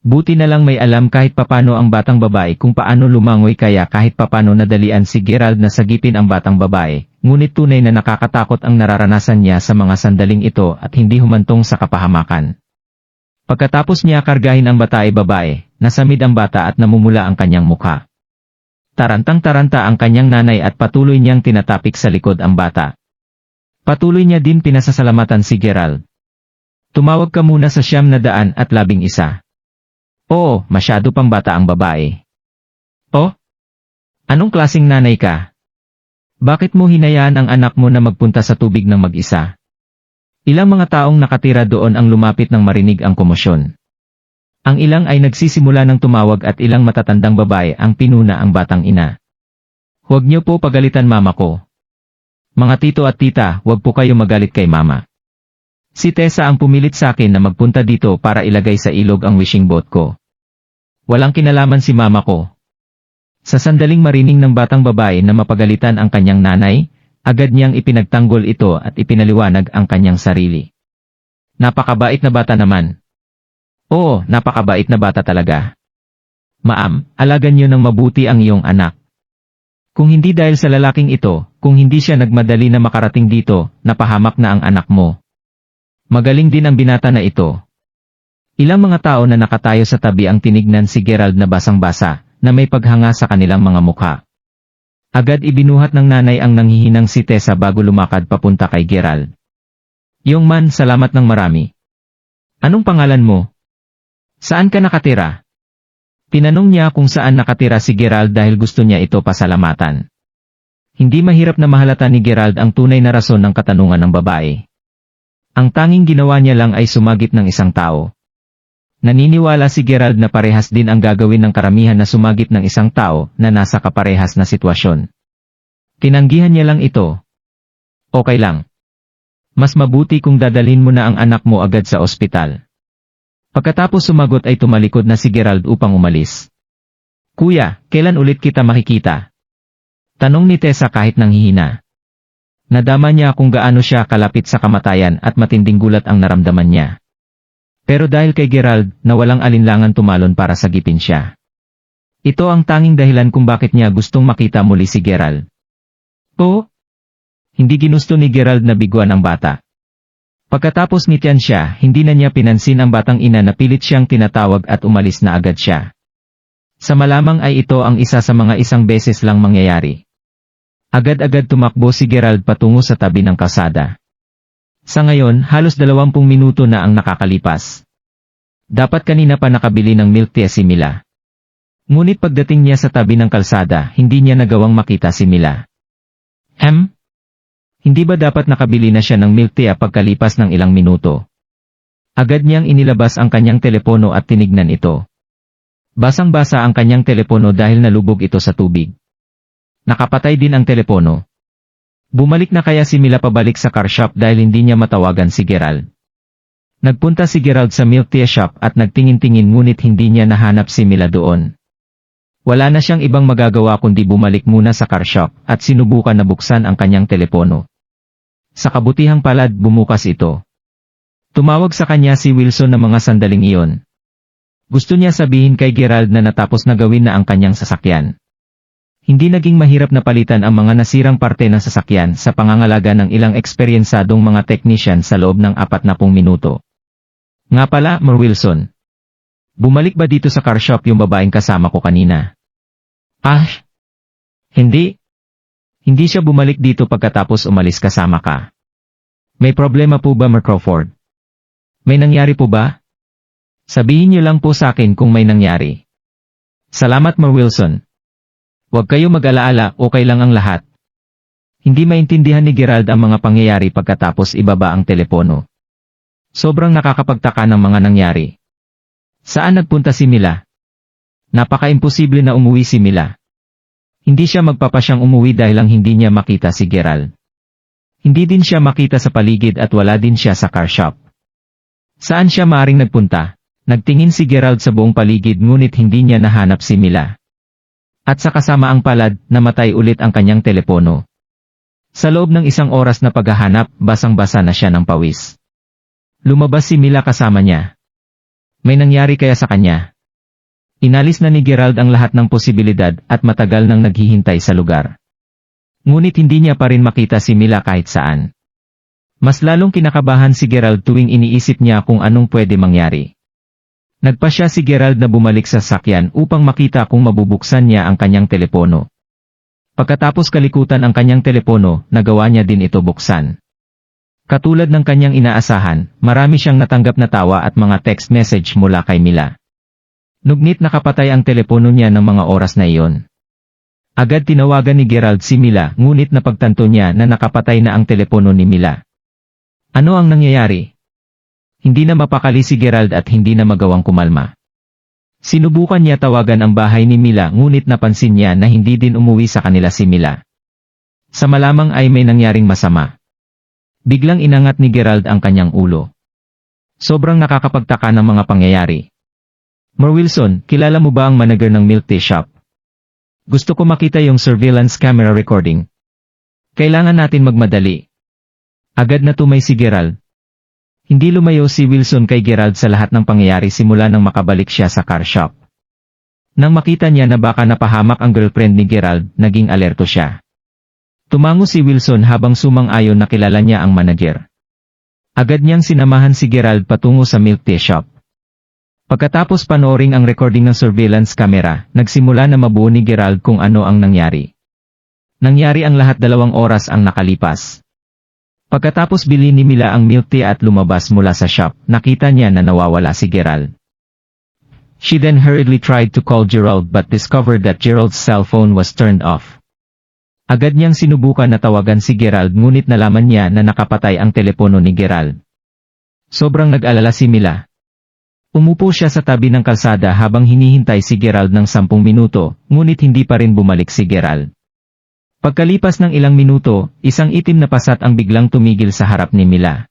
A: Buti na lang may alam kahit papano ang batang babae kung paano lumangoy kaya kahit papano nadalian si Gerald na sagipin ang batang babae, ngunit tunay na nakakatakot ang nararanasan niya sa mga sandaling ito at hindi humantong sa kapahamakan. Pagkatapos niya kargahin ang babae, nasamid ang bata at namumula ang kanyang mukha. Tarantang-taranta ang kanyang nanay at patuloy niyang tinatapik sa likod ang bata. Patuloy niya din pinasasalamatan si Gerald. Tumawag ka muna sa 911. Oo, masyado pang bata ang babae. Oh? Anong klaseng nanay ka? Bakit mo hinayaan ang anak mo na magpunta sa tubig ng mag-isa? Ilang mga taong nakatira doon ang lumapit nang marinig ang komosyon. Ang ilang ay nagsisimula ng tumawag at ilang matatandang babae ang pinuna ang batang ina. Huwag niyo po pagalitan mama ko. Mga tito at tita, huwag po kayo magalit kay mama. Si Tessa ang pumilit sa akin na magpunta dito para ilagay sa ilog ang wishing boat ko. Walang kinalaman si mama ko. Sa sandaling marining ng batang babae na mapagalitan ang kanyang nanay, agad niyang ipinagtanggol ito at ipinaliwanag ang kanyang sarili. Napakabait na bata naman. Oo, napakabait na bata talaga. Ma'am, alagan niyo ng mabuti ang iyong anak. Kung hindi dahil sa lalaking ito, kung hindi siya nagmadali na makarating dito, napahamak na ang anak mo. Magaling din ang binata na ito. Ilang mga tao na nakatayo sa tabi ang tinignan si Gerald na basang-basa, na may paghanga sa kanilang mga mukha. Agad ibinuhat ng nanay ang nanghihinang si Tessa bago lumakad papunta kay Gerald. Yung man, salamat ng marami. Anong pangalan mo? Saan ka nakatira? Tinanong niya kung saan nakatira si Gerald dahil gusto niya ito pasalamatan. Hindi mahirap na mahalata ni Gerald ang tunay na rason ng katanungan ng babae. Ang tanging ginawa niya lang ay sumagip ng isang tao. Naniniwala si Gerald na parehas din ang gagawin ng karamihan na sumagip ng isang tao na nasa kaparehas na sitwasyon. Tinanggihan niya lang ito. Okay lang. Mas mabuti kung dadalhin mo na ang anak mo agad sa ospital. Pagkatapos sumagot ay tumalikod na si Gerald upang umalis. Kuya, kailan ulit kita makikita? Tanong ni Tessa kahit nanghihina. Nadama niya kung gaano siya kalapit sa kamatayan at matinding gulat ang naramdaman niya. Pero dahil kay Gerald, na walang alinlangan tumalon para sagipin siya. Ito ang tanging dahilan kung bakit niya gustong makita muli si Gerald. Oo? Hindi ginusto ni Gerald na biguan ang bata. Pagkatapos ngitian siya, hindi na niya pinansin ang batang ina na pilit siyang tinatawag at umalis na agad siya. Sa malamang ay ito ang isa sa mga isang beses lang mangyayari. Agad-agad tumakbo si Gerald patungo sa tabi ng kalsada. Sa ngayon, halos 20 minuto na ang nakakalipas. Dapat kanina pa nakabili ng milk tea si Mila. Ngunit pagdating niya sa tabi ng kalsada, hindi niya nagawang makita si Mila. Hindi ba dapat nakabili na siya ng milk tea pagkalipas ng ilang minuto? Agad niyang inilabas ang kanyang telepono at tinignan ito. Basang-basa ang kanyang telepono dahil nalubog ito sa tubig. Nakapatay din ang telepono. Bumalik na kaya si Mila pabalik sa car shop dahil hindi niya matawagan si Gerald. Nagpunta si Gerald sa milk tea shop at nagtingin-tingin ngunit hindi niya nahanap si Mila doon. Wala na siyang ibang magagawa kundi bumalik muna sa car shop at sinubukan na buksan ang kanyang telepono. Sa kabutihang palad bumukas ito. Tumawag sa kanya si Wilson na mga sandaling iyon. Gusto niya sabihin kay Gerald na natapos na gawin na ang kanyang sasakyan. Hindi naging mahirap na palitan ang mga nasirang parte ng sasakyan sa pangangalaga ng ilang eksperyensadong mga technician sa loob ng 40 minuto. Nga pala, Mr. Wilson. Bumalik ba dito sa car shop yung babaeng kasama ko kanina? Ah, hindi. Hindi siya bumalik dito pagkatapos umalis kasama ka. May problema po ba, Mr. Crawford? May nangyari po ba? Sabihin niyo lang po sa akin kung may nangyari. Salamat, Mr. Wilson. Huwag kayo mag-alaala, okay lang ang lahat. Hindi maintindihan ni Gerald ang mga pangyayari pagkatapos ibaba ang telepono. Sobrang nakakapagtaka ng mga nangyari. Saan nagpunta si Mila? Napaka-imposible na umuwi si Mila. Hindi siya magpapasyang umuwi dahil lang hindi niya makita si Gerald. Hindi din siya makita sa paligid at wala din siya sa car shop. Saan siya maaring nagpunta? Nagtingin si Gerald sa buong paligid ngunit hindi niya nahanap si Mila. At sa kasamaang palad, namatay ulit ang kanyang telepono. Sa loob ng 1 oras na paghahanap, basang-basa na siya ng pawis. Lumabas si Mila kasama niya. May nangyari kaya sa kanya? Inalis na ni Gerald ang lahat ng posibilidad at matagal nang naghihintay sa lugar. Ngunit hindi niya pa rin makita si Mila kahit saan. Mas lalong kinakabahan si Gerald tuwing iniisip niya kung anong pwede mangyari. Nagpasya si Gerald na bumalik sa sasakyan upang makita kung mabubuksan niya ang kanyang telepono. Pagkatapos kalikutan ang kanyang telepono, nagawa niya din ito buksan. Katulad ng kanyang inaasahan, marami siyang natanggap na tawa at mga text message mula kay Mila. Nugnit nakapatay ang telepono niya ng mga oras na iyon. Agad tinawagan ni Gerald si Mila ngunit napagtanto niya na nakapatay na ang telepono ni Mila. Ano ang nangyayari? Hindi na mapakali si Gerald at hindi na magawang kumalma. Sinubukan niya tawagan ang bahay ni Mila ngunit napansin niya na hindi din umuwi sa kanila si Mila. Sa malamang ay may nangyaring masama. Biglang inangat ni Gerald ang kanyang ulo. Sobrang nakakapagtaka ng mga pangyayari. Mr. Wilson, kilala mo ba ang manager ng milk tea shop? Gusto ko makita yung surveillance camera recording. Kailangan natin magmadali. Agad na tumay si Gerald. Hindi lumayo si Wilson kay Gerald sa lahat ng pangyayari simula nang makabalik siya sa car shop. Nang makita niya na baka napahamak ang girlfriend ni Gerald, naging alerto siya. Tumango si Wilson habang sumang-ayon na kilala niya ang manager. Agad niyang sinamahan si Gerald patungo sa milk tea shop. Pagkatapos panoorin ang recording ng surveillance camera, nagsimula na mabuo ni Gerald kung ano ang nangyari. Nangyari ang lahat 2 oras ang nakalipas. Pagkatapos bilhin ni Mila ang milk tea at lumabas mula sa shop, nakita niya na nawawala si Gerald. She then hurriedly tried to call Gerald but discovered that Gerald's cell phone was turned off. Agad niyang sinubukan na tawagan si Gerald ngunit nalaman niya na nakapatay ang telepono ni Gerald. Sobrang nag-alala si Mila. Umupo siya sa tabi ng kalsada habang hinihintay si Gerald ng 10 minuto, ngunit hindi pa rin bumalik si Gerald. Pagkalipas ng ilang minuto, isang itim na pasat ang biglang tumigil sa harap ni Mila.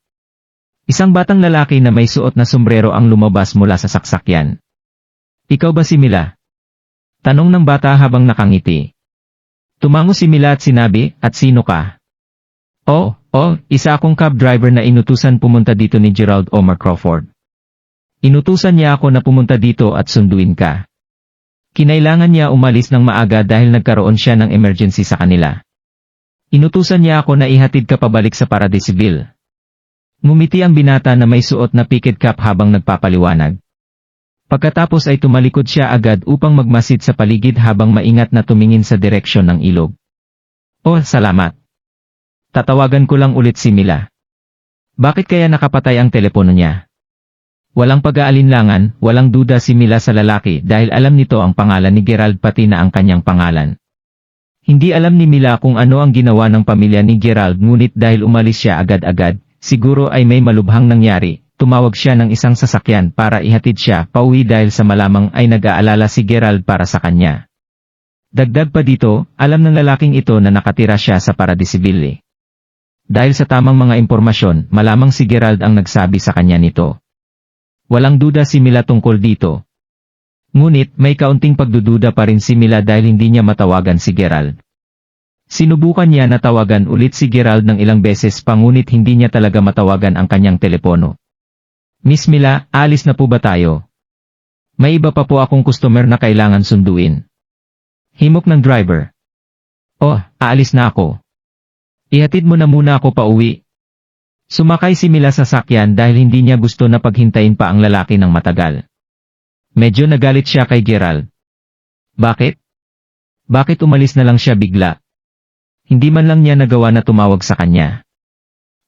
A: Isang batang lalaki na may suot na sombrero ang lumabas mula sa sasakyan. Ikaw ba si Mila? Tanong ng bata habang nakangiti. Tumango si Mila at sinabi, at sino ka? Oh, isa akong cab driver na inutusan pumunta dito ni Gerald Omar Crawford. Inutusan niya ako na pumunta dito at sunduin ka. Kinailangan niya umalis ng maaga dahil nagkaroon siya ng emergency sa kanila. Inutusan niya ako na ihatid ka pabalik sa Paradiseville. Ngumiti ang binata na may suot na picket cap habang nagpapaliwanag. Pagkatapos ay tumalikod siya agad upang magmasid sa paligid habang maingat na tumingin sa direksyon ng ilog. Oh, salamat. Tatawagan ko lang ulit si Mila. Bakit kaya nakapatay ang telepono niya? Walang pag-aalinlangan, walang duda si Mila sa lalaki dahil alam nito ang pangalan ni Gerald pati na ang kanyang pangalan. Hindi alam ni Mila kung ano ang ginawa ng pamilya ni Gerald ngunit dahil umalis siya agad-agad, siguro ay may malubhang nangyari, tumawag siya ng isang sasakyan para ihatid siya pauwi dahil sa malamang ay nag-aalala si Gerald para sa kanya. Dagdag pa dito, alam ng lalaking ito na nakatira siya sa Paradiseville. Dahil sa tamang mga impormasyon, malamang si Gerald ang nagsabi sa kanya nito. Walang duda si Mila tungkol dito. Ngunit may kaunting pagdududa pa rin si Mila dahil hindi niya matawagan si Gerald. Sinubukan niya na tawagan ulit si Gerald ng ilang beses pa ngunit hindi niya talaga matawagan ang kanyang telepono. Miss Mila, alis na po ba tayo? May iba pa po akong customer na kailangan sunduin. Himok ng driver. Oh, aalis na ako. Ihatid mo na muna ako pauwi. Sumakay si Mila sa sakyan dahil hindi niya gusto na paghintayin pa ang lalaki ng matagal. Medyo nagalit siya kay Gerald. Bakit? Bakit umalis na lang siya bigla? Hindi man lang niya nagawa na tumawag sa kanya.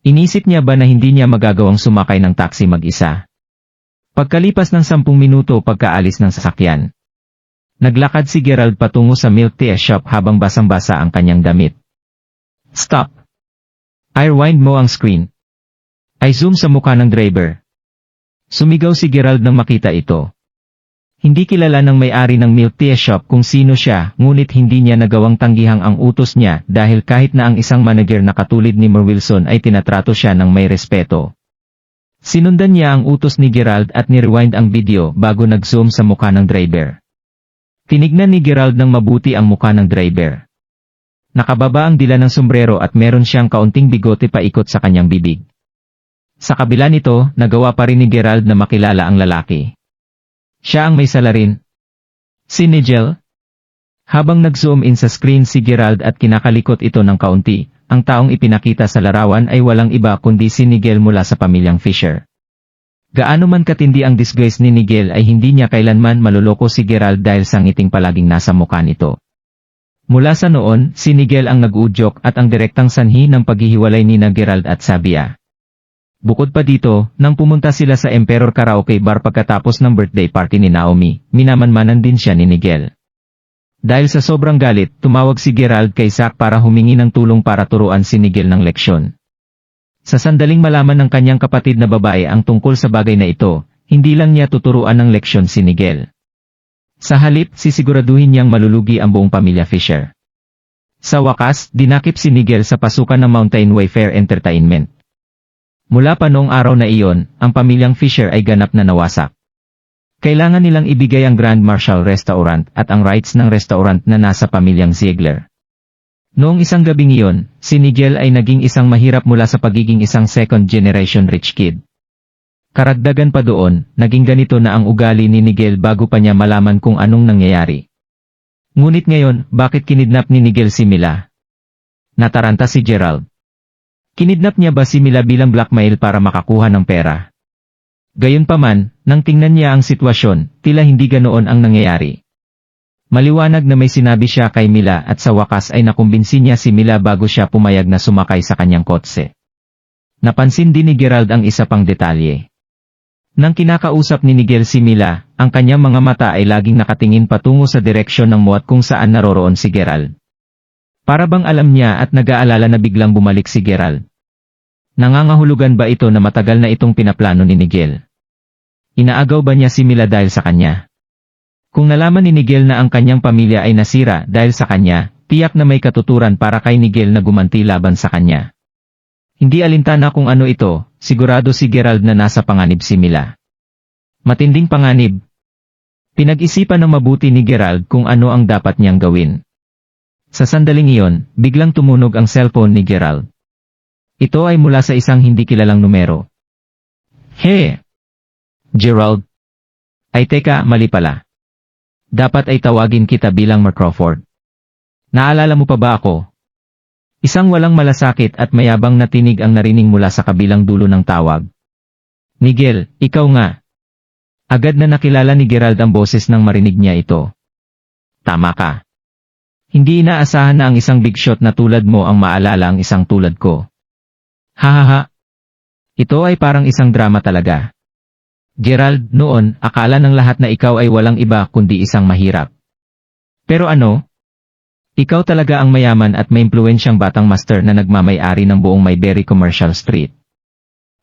A: Inisip niya ba na hindi niya magagawang sumakay ng taxi mag-isa? Pagkalipas ng 10 minuto pagkaalis ng sasakyan, naglakad si Gerald patungo sa milk tea shop habang basang-basa ang kanyang damit. Stop! I-rewind mo ang screen. I zoom sa mukha ng driver. Sumigaw si Gerald nang makita ito. Hindi kilala ng may-ari ng milk tea shop kung sino siya, ngunit hindi niya nagawang tanggihang ang utos niya dahil kahit na ang isang manager na katulad ni Mer Wilson ay tinatrato siya ng may respeto. Sinundan niya ang utos ni Gerald at ni-rewind ang video bago nag-zoom sa mukha ng driver. Tinignan ni Gerald ng mabuti ang mukha ng driver. Nakababa ang dila ng sombrero at meron siyang kaunting bigote paikot sa kanyang bibig. Sa kabila nito, nagawa pa rin ni Gerald na makilala ang lalaki. Siya ang may salarin. Si Nigel. Habang nag-zoom in sa screen si Gerald at kinakalikot ito ng kaunti, ang taong ipinakita sa larawan ay walang iba kundi si Nigel mula sa pamilyang Fisher. Gaano man katindi ang disgrace ni Nigel ay hindi niya kailanman maluloko si Gerald dahil sa ngiting palaging nasa mukha nito. Mula sa noon, si Nigel ang nag-uudyok at ang direktang sanhi ng paghihiwalay ni Gerald at Sabia. Bukod pa dito, nang pumunta sila sa Emperor Karaoke Bar pagkatapos ng birthday party ni Naomi, minamanmanan din siya ni Nigel. Dahil sa sobrang galit, tumawag si Gerald kay Zack para humingi ng tulong para turuan si Nigel ng leksyon. Sa sandaling malaman ng kanyang kapatid na babae ang tungkol sa bagay na ito, hindi lang niya tuturuan ng leksyon si Nigel. Sa halip, sisiguraduhin niyang malulugi ang buong pamilya Fisher. Sa wakas, dinakip si Nigel sa pasukan ng Mountain Wayfair Entertainment. Mula pa noong araw na iyon, ang pamilyang Fisher ay ganap na nawasak. Kailangan nilang ibigay ang Grand Marshal Restaurant at ang rights ng restaurant na nasa pamilyang Ziegler. Noong isang gabing iyon, si Nigel ay naging isang mahirap mula sa pagiging isang second-generation rich kid. Karagdagan pa doon, naging ganito na ang ugali ni Nigel bago pa niya malaman kung anong nangyayari. Ngunit ngayon, bakit kinidnap ni Nigel si Mila? Nataranta si Gerald. Kinidnap niya ba si Mila bilang blackmail para makakuha ng pera? Gayunpaman, nang tingnan niya ang sitwasyon, tila hindi ganoon ang nangyayari. Maliwanag na may sinabi siya kay Mila at sa wakas ay nakumbinsi niya si Mila bago siya pumayag na sumakay sa kanyang kotse. Napansin din ni Gerald ang isa pang detalye. Nang kinakausap ni Nigel si Mila, ang kanyang mga mata ay laging nakatingin patungo sa direksyon ng muwat kung saan naroroon si Gerald. Para bang alam niya at nag-aalala na biglang bumalik si Gerald. Nangangahulugan ba ito na matagal na itong pinaplano ni Nigel? Inaagaw ba niya si Mila dahil sa kanya? Kung nalaman ni Nigel na ang kanyang pamilya ay nasira dahil sa kanya, tiyak na may katuturan para kay Nigel na gumanti laban sa kanya. Hindi alintana kung ano ito, sigurado si Gerald na nasa panganib si Mila. Matinding panganib. Pinag-isipan ng mabuti ni Gerald kung ano ang dapat niyang gawin. Sa sandaling iyon, biglang tumunog ang cellphone ni Gerald. Ito ay mula sa isang hindi kilalang numero. Hey! Gerald. Ay teka, mali pala. Dapat ay tawagin kita bilang Mark Crawford. Naalala mo pa ba ako? Isang walang malasakit at mayabang na tinig ang narinig mula sa kabilang dulo ng tawag. Nigel, ikaw nga. Agad na nakilala ni Gerald ang boses nang marinig niya ito. Tama ka. Hindi inaasahan na ang isang big shot na tulad mo ang maalala ang isang tulad ko. Hahaha. Ito ay parang isang drama talaga. Gerald, noon, akala ng lahat na ikaw ay walang iba kundi isang mahirap. Pero ano? Ikaw talaga ang mayaman at may impluwensyang batang master na nagmamay-ari ng buong Mayberry Commercial Street.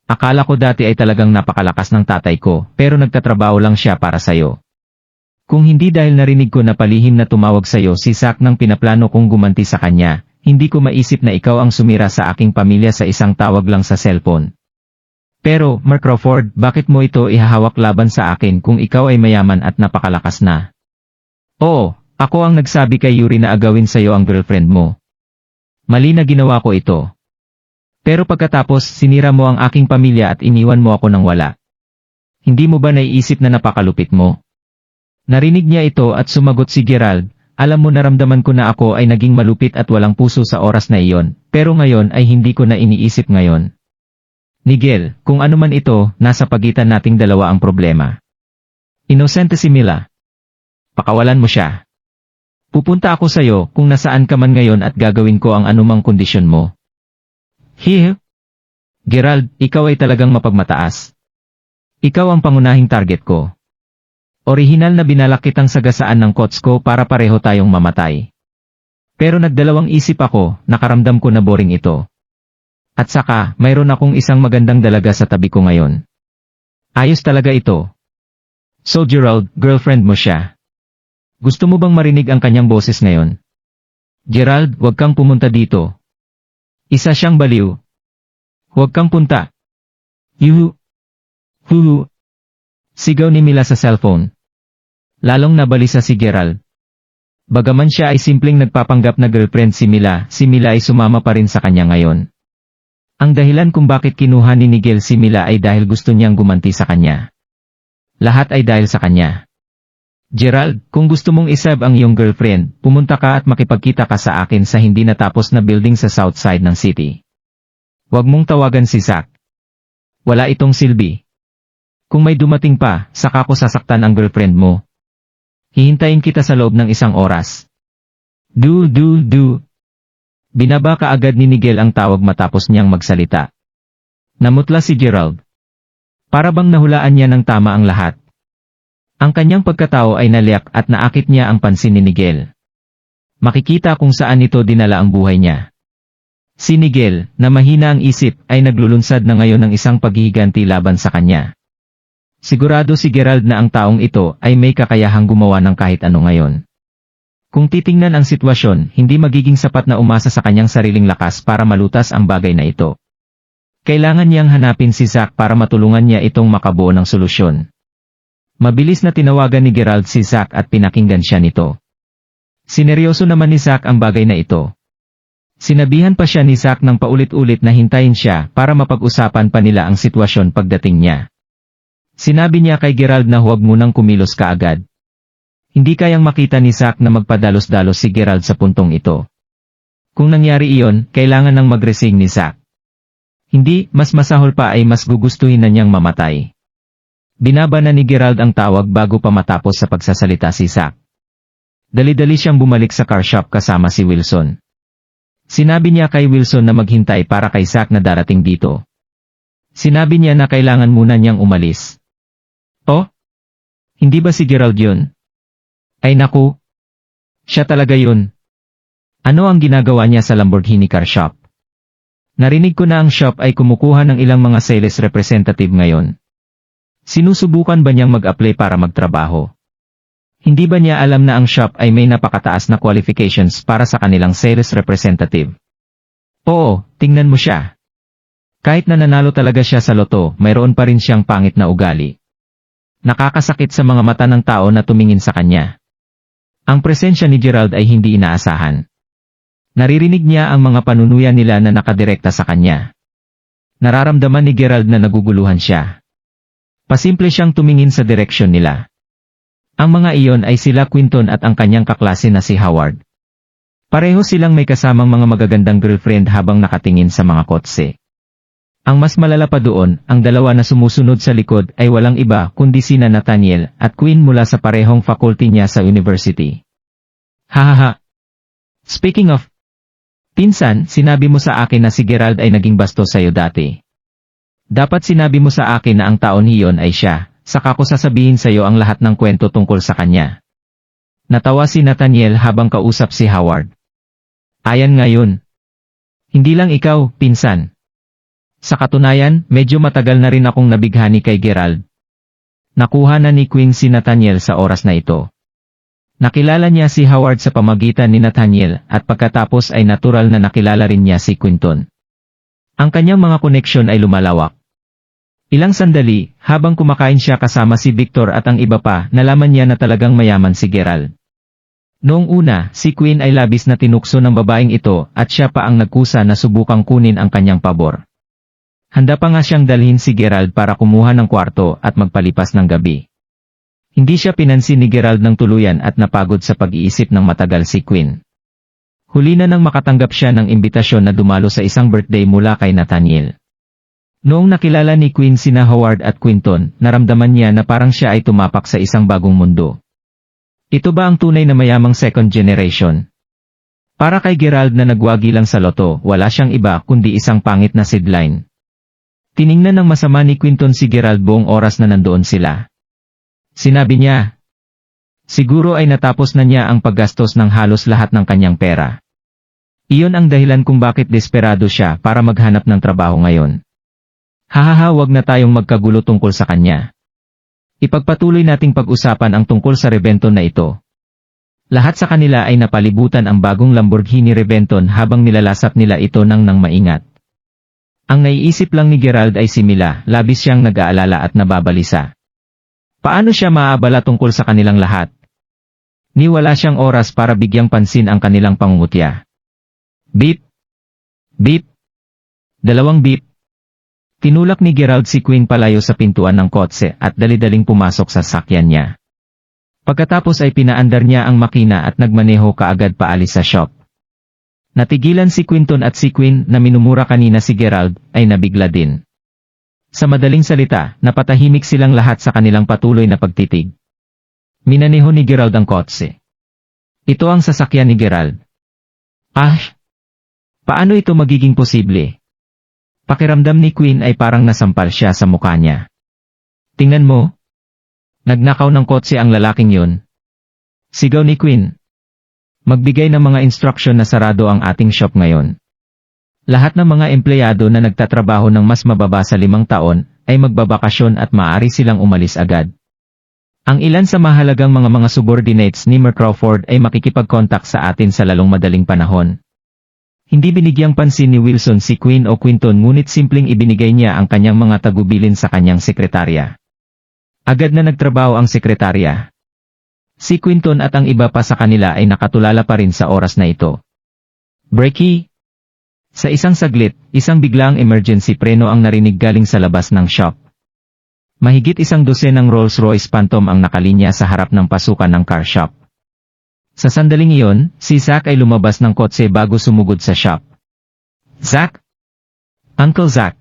A: Akala ko dati ay talagang napakalakas ng tatay ko, pero nagtatrabaho lang siya para sayo. Kung hindi dahil narinig ko na palihim na tumawag sayo si Zack nang pinaplano kong gumanti sa kanya, hindi ko maisip na ikaw ang sumira sa aking pamilya sa isang tawag lang sa cellphone. Pero, Mark Crawford, bakit mo ito ihahawak laban sa akin kung ikaw ay mayaman at napakalakas na? Oo, ako ang nagsabi kay Yuri na agawin sa'yo ang girlfriend mo. Mali na ginawa ko ito. Pero pagkatapos, sinira mo ang aking pamilya at iniwan mo ako ng wala. Hindi mo ba naiisip na napakalupit mo? Narinig niya ito at sumagot si Gerald, alam mo naramdaman ko na ako ay naging malupit at walang puso sa oras na iyon, pero ngayon ay hindi ko na iniisip ngayon. Nigel, kung ano man ito, nasa pagitan nating dalawa ang problema. Inosente si Mila. Pakawalan mo siya. Pupunta ako sa'yo kung nasaan ka man ngayon at gagawin ko ang anumang kondisyon mo. Gerald, ikaw ay talagang mapagmataas. Ikaw ang pangunahing target ko. Orihinal na binalak kitang sagasaan ng kots ko para pareho tayong mamatay. Pero nagdalawang isip ako, nakaramdam ko na boring ito. At saka, mayroon akong isang magandang dalaga sa tabi ko ngayon. Ayos talaga ito. So Gerald, girlfriend mo siya. Gusto mo bang marinig ang kanyang boses ngayon? Gerald, huwag kang pumunta dito. Isa siyang baliw. Huwag kang punta. Yuhu. Huhu. Sigaw ni Mila sa cellphone. Lalong nabalisa si Gerald. Bagaman siya ay simpleng nagpapanggap na girlfriend si Mila ay sumama pa rin sa kanya ngayon. Ang dahilan kung bakit kinuha ni Nigel si Mila ay dahil gusto niyang gumanti sa kanya. Lahat ay dahil sa kanya. Gerald, kung gusto mong isab ang iyong girlfriend, pumunta ka at makipagkita ka sa akin sa hindi natapos na building sa south side ng city. Huwag mong tawagan si Zach. Wala itong silbi. Kung may dumating pa, saka ko sasaktan ang girlfriend mo. Hihintayin kita sa loob ng 1 oras. Do. Binaba kaagad ni Nigel ang tawag matapos niyang magsalita. Namutla si Gerald. Para bang nahulaan niya ng tama ang lahat. Ang kanyang pagkatao ay naliak at naakit niya ang pansin ni Nigel. Makikita kung saan ito dinala ang buhay niya. Si Nigel, na mahina ang isip, ay naglulunsad na ngayon ng isang paghihiganti laban sa kanya. Sigurado si Gerald na ang taong ito ay may kakayahang gumawa ng kahit ano ngayon. Kung titingnan ang sitwasyon, hindi magiging sapat na umasa sa kanyang sariling lakas para malutas ang bagay na ito. Kailangan niyang hanapin si Zach para matulungan niya itong makabuo ng solusyon. Mabilis na tinawagan ni Gerald si Zach at pinakinggan siya nito. Sineryoso naman ni Zach ang bagay na ito. Sinabihan pa siya ni Zach ng paulit-ulit na hintayin siya para mapag-usapan pa nila ang sitwasyon pagdating niya. Sinabi niya kay Gerald na huwag munang kumilos kaagad. Hindi kayang makita ni Zach na magpadalos-dalos si Gerald sa puntong ito. Kung nangyari iyon, kailangan nang mag-resign ni Zach. Hindi, mas masahol pa ay mas gugustuhin na niyang mamatay. Binaba na ni Gerald ang tawag bago pa matapos sa pagsasalita si Zach. Dali-dali siyang bumalik sa car shop kasama si Wilson. Sinabi niya kay Wilson na maghintay para kay Zach na darating dito. Sinabi niya na kailangan muna niyang umalis. Oh? Hindi ba si Gerald yun? Ay naku. Siya talaga yun. Ano ang ginagawa niya sa Lamborghini car shop? Narinig ko na ang shop ay kumukuha ng ilang mga sales representative ngayon. Sinusubukan ba niyang mag-apply para magtrabaho? Hindi ba niya alam na ang shop ay may napakataas na qualifications para sa kanilang sales representative? Oo, tingnan mo siya. Kahit na nanalo talaga siya sa loto, mayroon pa rin siyang pangit na ugali. Nakakasakit sa mga mata ng tao na tumingin sa kanya. Ang presensya ni Gerald ay hindi inaasahan. Naririnig niya ang mga panunuyan nila na nakadirekta sa kanya. Nararamdaman ni Gerald na naguguluhan siya. Pasimple siyang tumingin sa direksyon nila. Ang mga iyon ay sila Quinton at ang kanyang kaklase na si Howard. Pareho silang may kasamang mga magagandang girlfriend habang nakatingin sa mga kotse. Ang mas malala pa doon, ang dalawa na sumusunod sa likod ay walang iba kundi sina Nathaniel at Quinn mula sa parehong faculty niya sa university. Hahaha. Speaking of, pinsan, sinabi mo sa akin na si Gerald ay naging bastos sa'yo dati. Dapat sinabi mo sa akin na ang taon niyon ay siya, saka ko sasabihin sa'yo ang lahat ng kwento tungkol sa kanya. Natawa si Nathaniel habang kausap si Howard. Ayan ngayon. Hindi lang ikaw, pinsan. Sa katunayan, medyo matagal na rin akong nabighani kay Gerald. Nakuha na ni Quinn si Nathaniel sa oras na ito. Nakilala niya si Howard sa pamagitan ni Nathaniel at pagkatapos ay natural na nakilala rin niya si Quinton. Ang kanyang mga koneksyon ay lumalawak. Ilang sandali, habang kumakain siya kasama si Victor at ang iba pa, nalaman niya na talagang mayaman si Gerald. Noong una, si Quinn ay labis na tinukso ng babaeng ito at siya pa ang nagkusa na subukang kunin ang kanyang pabor. Handa pa nga siyang dalhin si Gerald para kumuha ng kwarto at magpalipas ng gabi. Hindi siya pinansin ni Gerald ng tuluyan at napagod sa pag-iisip ng matagal si Quinn. Huli na nang makatanggap siya ng imbitasyon na dumalo sa isang birthday mula kay Nathaniel. Noong nakilala ni Quinn sina Howard at Quinton, naramdaman niya na parang siya ay tumapak sa isang bagong mundo. Ito ba ang tunay na mayamang second generation? Para kay Gerald na nagwagi lang sa loto, wala siyang iba kundi isang pangit na sideline. Tiningnan ng masama ni Quinton si Gerald buong oras na nandoon sila. Sinabi niya, siguro ay natapos na niya ang paggastos ng halos lahat ng kanyang pera. Iyon ang dahilan kung bakit desperado siya para maghanap ng trabaho ngayon. Hahaha, wag na tayong magkagulo tungkol sa kanya. Ipagpatuloy nating pag-usapan ang tungkol sa Reventon na ito. Lahat sa kanila ay napalibutan ang bagong Lamborghini Reventon habang nilalasap nila ito nang maingat. Ang naiisip lang ni Gerald ay si Mila, labis siyang nag-aalala at nababalisa. Paano siya maaabala tungkol sa kanilang lahat? Ni wala siyang oras para bigyang pansin ang kanilang pangungutya. Beep! Beep! 2 beep! Tinulak ni Gerald si Quinn palayo sa pintuan ng kotse at dali-daling pumasok sa sakyan niya. Pagkatapos ay pinaandar niya ang makina at nagmaneho kaagad paalis sa shop. Natigilan si Quinton at si Quinn na minumura kanina si Gerald ay nabigla din. Sa madaling salita, napatahimik silang lahat sa kanilang patuloy na pagtitig. Minaneho ni Gerald ang kotse. Ito ang sasakyan ni Gerald. Paano ito magiging posible? Pakiramdam ni Quinn ay parang nasampal siya sa mukha niya. Tingnan mo. Nagnakaw ng kotse ang lalaking yun. Sigaw ni Quinn. Magbigay ng mga instruction na sarado ang ating shop ngayon. Lahat ng mga empleyado na nagtatrabaho ng mas mababa sa 5 taon, ay magbabakasyon at maaari silang umalis agad. Ang ilan sa mahalagang mga subordinates ni Mer Crawford ay makikipag-contact sa atin sa lalong madaling panahon. Hindi binigyang pansin ni Wilson si Quinn o Quinton ngunit simpleng ibinigay niya ang kanyang mga tagubilin sa kanyang sekretarya. Agad na nagtrabaho ang sekretarya. Si Quinton at ang iba pa sa kanila ay nakatulala pa rin sa oras na ito. Breaky! Sa isang saglit, isang biglaang emergency preno ang narinig galing sa labas ng shop. Mahigit 12 ng Rolls-Royce Phantom ang nakalinya sa harap ng pasukan ng car shop. Sa sandaling iyon, si Zack ay lumabas ng kotse bago sumugod sa shop. Zack? Uncle Zack.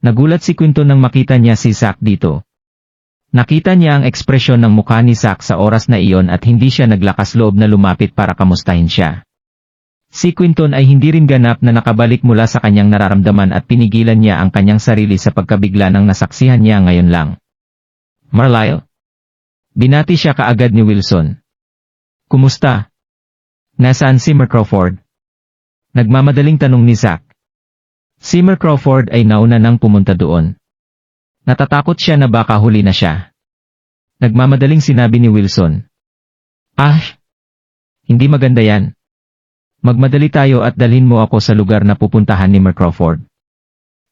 A: Nagulat si Quinton nang makita niya si Zack dito. Nakita niya ang ekspresyon ng mukha ni Zack sa oras na iyon at hindi siya naglakas loob na lumapit para kamustahin siya. Si Quinton ay hindi rin ganap na nakabalik mula sa kanyang nararamdaman at pinigilan niya ang kanyang sarili sa pagkabigla ng nasaksihan niya ngayon lang. Marlyle? Binati siya kaagad ni Wilson. Kumusta? Nasaan si Mer Crawford? Nagmamadaling tanong ni Zack. Si Mer Crawford ay nauna nang pumunta doon. Natatakot siya na baka huli na siya. Nagmamadaling sinabi ni Wilson. Hindi maganda yan. Magmadali tayo at dalhin mo ako sa lugar na pupuntahan ni Mer Crawford.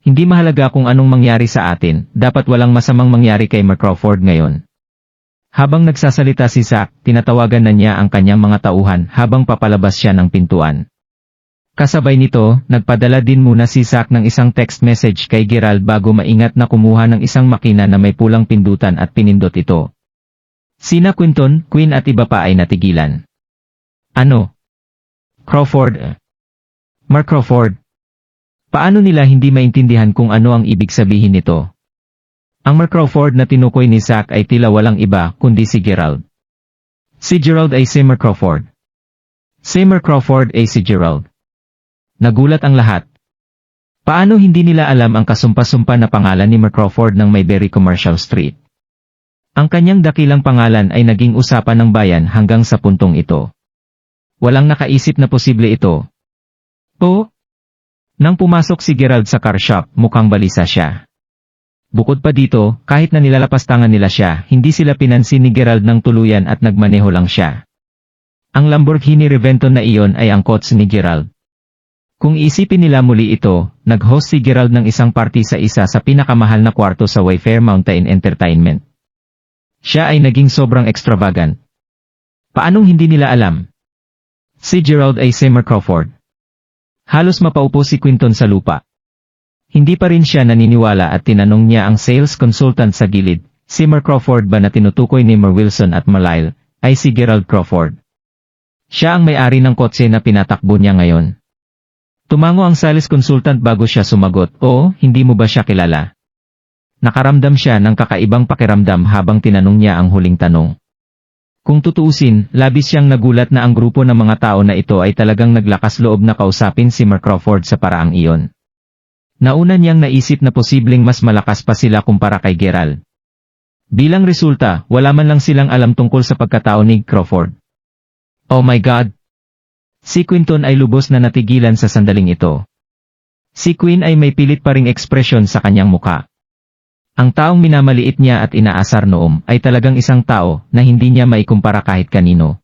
A: Hindi mahalaga kung anong mangyari sa atin, dapat walang masamang mangyari kay Mer Crawford ngayon. Habang nagsasalita si Zack, tinatawagan na niya ang kanyang mga tauhan habang papalabas siya ng pintuan. Kasabay nito, nagpadala din muna si Zack ng isang text message kay Gerald bago maingat na kumuha ng isang makina na may pulang pindutan at pinindot ito. Sina Quinton, Quinn at iba pa ay natigilan. Ano? Crawford? Mer Crawford? Paano nila hindi maintindihan kung ano ang ibig sabihin nito? Ang Mer Crawford na tinukoy ni Zack ay tila walang iba kundi si Gerald. Si Gerald ay si Mer Crawford. Si Mer Crawford ay si Gerald. Nagulat ang lahat. Paano hindi nila alam ang kasumpa-sumpa na pangalan ni Mer Crawford ng Mayberry Commercial Street? Ang kanyang dakilang pangalan ay naging usapan ng bayan hanggang sa puntong ito. Walang nakaisip na posible ito. Nang pumasok si Gerald sa car shop, mukhang balisa siya. Bukod pa dito, kahit na nilalapastangan nila siya, hindi sila pinansin ni Gerald ng tuluyan at nagmaneho lang siya. Ang Lamborghini Reventon na iyon ay ang kotse ni Gerald. Kung isipin nila muli ito, nag-host si Gerald ng isang party sa isa sa pinakamahal na kwarto sa Wayfair Mountain Entertainment. Siya ay naging sobrang extravagant. Paanong hindi nila alam? Si Gerald ay Seymour Crawford. Halos mapaupo si Quinton sa lupa. Hindi pa rin siya naniniwala at tinanong niya ang sales consultant sa gilid, Seymour Crawford ba na tinutukoy ni Mer Wilson at Malyle, ay si Gerald Crawford. Siya ang may-ari ng kotse na pinatakbo niya ngayon. Tumango ang sales consultant bago siya sumagot, "Oo, hindi mo ba siya kilala?" Nakaramdam siya ng kakaibang pakiramdam habang tinanong niya ang huling tanong. Kung tutuusin, labis siyang nagulat na ang grupo ng mga tao na ito ay talagang naglakas loob na kausapin si Mer Crawford sa paraang iyon. Nauna niyang naisip na posibleng mas malakas pa sila kumpara kay Gerald. Bilang resulta, wala man lang silang alam tungkol sa pagkatao ni Crawford. Oh my God! Si Quinton ay lubos na natigilan sa sandaling ito. Si Quinn ay may pilit pa ring ekspresyon sa kanyang muka. Ang taong minamaliit niya at inaasar noon ay talagang isang tao na hindi niya maikumpara kahit kanino.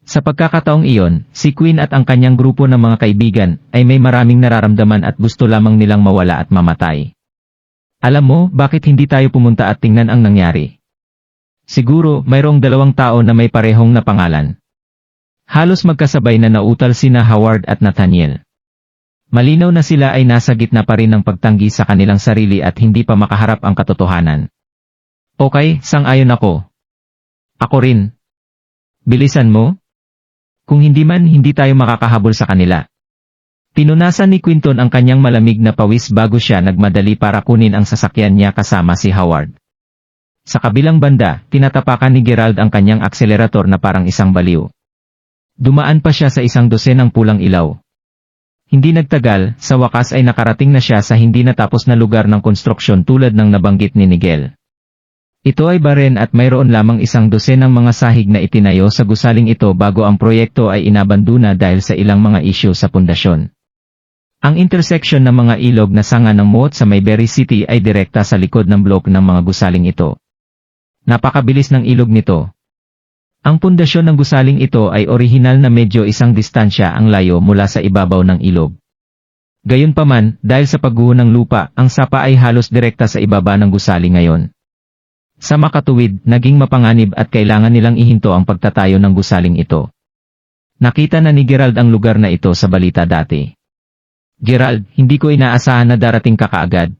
A: Sa pagkakataong iyon, si Quinn at ang kanyang grupo ng mga kaibigan ay may maraming nararamdaman at gusto lamang nilang mawala at mamatay. Alam mo, bakit hindi tayo pumunta at tingnan ang nangyari? Siguro, mayroong dalawang tao na may parehong na pangalan. Halos magkasabay na nautal sina Howard at Nathaniel. Malinaw na sila ay nasa gitna pa rin ng pagtanggi sa kanilang sarili at hindi pa makaharap ang katotohanan. Okay, sang-ayon ako. Ako rin. Bilisan mo? Kung hindi man, hindi tayo makakahabol sa kanila. Pinunasan ni Quinton ang kanyang malamig na pawis bago siya nagmadali para kunin ang sasakyan niya kasama si Howard. Sa kabilang banda, tinatapakan ni Gerald ang kanyang akselerator na parang isang baliw. Dumaan pa siya sa isang dosenang pulang ilaw. Hindi nagtagal, sa wakas ay nakarating na siya sa hindi natapos na lugar ng konstruksyon tulad ng nabanggit ni Nigel. Ito ay baren at mayroon lamang isang dosenang mga sahig na itinayo sa gusaling ito bago ang proyekto ay inabandona dahil sa ilang mga isyu sa pundasyon. Ang intersection ng mga ilog na sanga ng Moat sa Mayberry City ay direkta sa likod ng blok ng mga gusaling ito. Napakabilis ng ilog nito. Ang pundasyon ng gusaling ito ay orihinal na medyo isang distansya ang layo mula sa ibabaw ng ilog. Gayunpaman, dahil sa pagguho ng lupa, ang sapa ay halos direkta sa ibaba ng gusali ngayon. Sa makatuwid, naging mapanganib at kailangan nilang ihinto ang pagtatayo ng gusaling ito. Nakita na ni Gerald ang lugar na ito sa balita dati. "Gerald, hindi ko inaasahan na darating ka kaagad."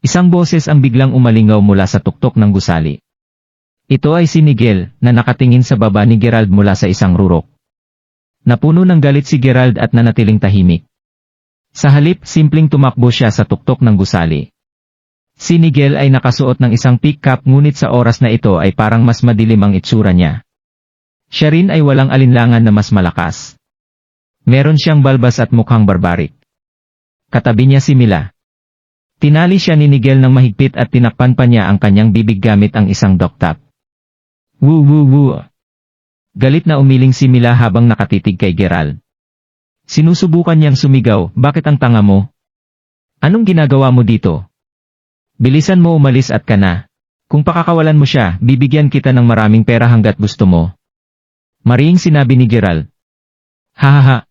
A: Isang boses ang biglang umalingaw mula sa tuktok ng gusali. Ito ay si Nigel, na nakatingin sa baba ni Gerald mula sa isang rurok. Napuno ng galit si Gerald at nanatiling tahimik. Sa halip, simpleng tumakbo siya sa tuktok ng gusali. Si Nigel ay nakasuot ng isang pick-up ngunit sa oras na ito ay parang mas madilim ang itsura niya. Siya rin ay walang alinlangan na mas malakas. Meron siyang balbas at mukhang barbarik. Katabi niya si Mila. Tinali siya ni Nigel ng mahigpit at tinakpan pa niya ang kanyang bibig gamit ang isang docktop. Woo woo woo. Galit na umiling si Mila habang nakatitig kay Gerald. Sinusubukan niyang sumigaw, "Bakit ang tanga mo? Anong ginagawa mo dito? Bilisan mo umalis at ka na. Kung pakakawalan mo siya, bibigyan kita ng maraming pera hanggat gusto mo." Mariing sinabi ni Gerald. "Hahaha.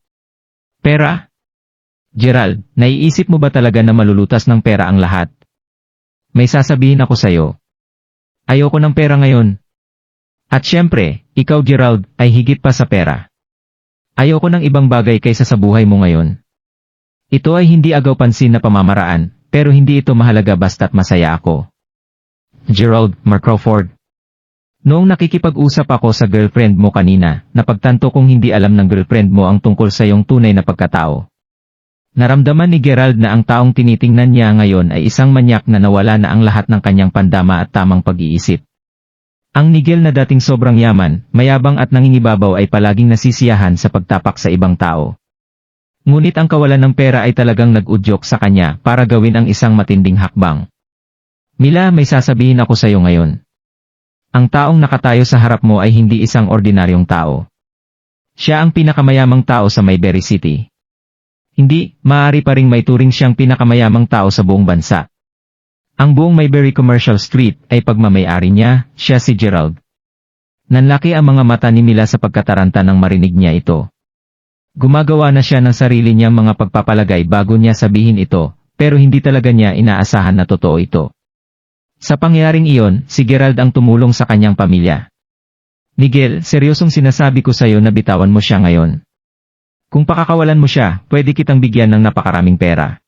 A: Pera? Gerald, naiisip mo ba talaga na malulutas ng pera ang lahat? May sasabihin ako sa'yo. Ayoko ng pera ngayon. At syempre, ikaw Gerald, ay higit pa sa pera. Ayoko ng ibang bagay kaysa sa buhay mo ngayon. Ito ay hindi agaw pansin na pamamaraan, pero hindi ito mahalaga basta't masaya ako." Gerald, Mer Crawford. Noong nakikipag-usap ako sa girlfriend mo kanina, napagtanto kong hindi alam ng girlfriend mo ang tungkol sa iyong tunay na pagkatao. Naramdaman ni Gerald na ang taong tinitingnan niya ngayon ay isang manyak na nawala na ang lahat ng kanyang pandama at tamang pag-iisip. Ang Nigel na dating sobrang yaman, mayabang at nangingibabaw ay palaging nasisiyahan sa pagtapak sa ibang tao. Ngunit ang kawalan ng pera ay talagang nag-udyok sa kanya para gawin ang isang matinding hakbang. "Mila, may sasabihin ako sa iyo ngayon. Ang taong nakatayo sa harap mo ay hindi isang ordinaryong tao. Siya ang pinakamayamang tao sa Mayberry City. Hindi, maaari pa ring maituring siyang pinakamayamang tao sa buong bansa. Ang buong Mayberry Commercial Street ay pagmamay-ari niya, siya si Gerald." Nanlaki ang mga mata ni Mila sa pagkataranta nang marinig niya ito. Gumagawa na siya ng sarili niyang mga pagpapalagay bago niya sabihin ito, pero hindi talaga niya inaasahan na totoo ito. Sa pangyayaring iyon, si Gerald ang tumulong sa kanyang pamilya. Miguel, seryosong sinasabi ko sa'yo na bitawan mo siya ngayon. Kung pakakawalan mo siya, pwede kitang bigyan ng napakaraming pera.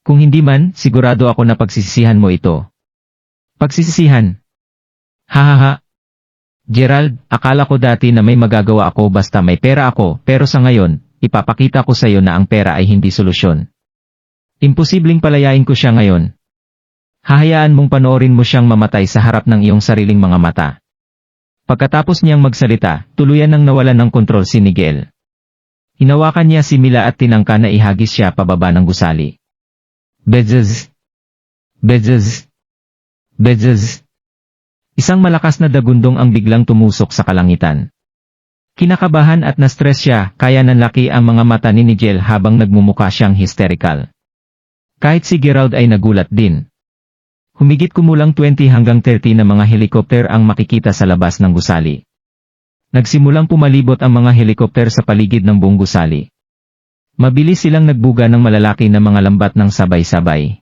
A: Kung hindi man, sigurado ako na pagsisisihan mo ito. Pagsisisihan? Hahaha. Gerald, akala ko dati na may magagawa ako basta may pera ako, pero sa ngayon, ipapakita ko sa'yo na ang pera ay hindi solusyon. Imposibleng palayain ko siya ngayon. Hahayaan mong panoorin mo siyang mamatay sa harap ng iyong sariling mga mata. Pagkatapos niyang magsalita, tuluyan nang nawalan ng kontrol si Miguel. Hinawakan niya si Mila at tinangka na ihagis siya pababa ng gusali. Bezes. Bezes. Bezes. Isang malakas na dagundong ang biglang tumusok sa kalangitan. Kinakabahan at na-stress siya, kaya nanlaki ang mga mata ni Miguel habang nagmumukha siyang hysterical. Kahit si Gerald ay nagulat din. Humigit kumulang 20 hanggang 30 na mga helikopter ang makikita sa labas ng gusali. Nagsimulang pumalibot ang mga helikopter sa paligid ng buong gusali. Mabilis silang nagbuga ng malalaki na mga lambat ng sabay-sabay.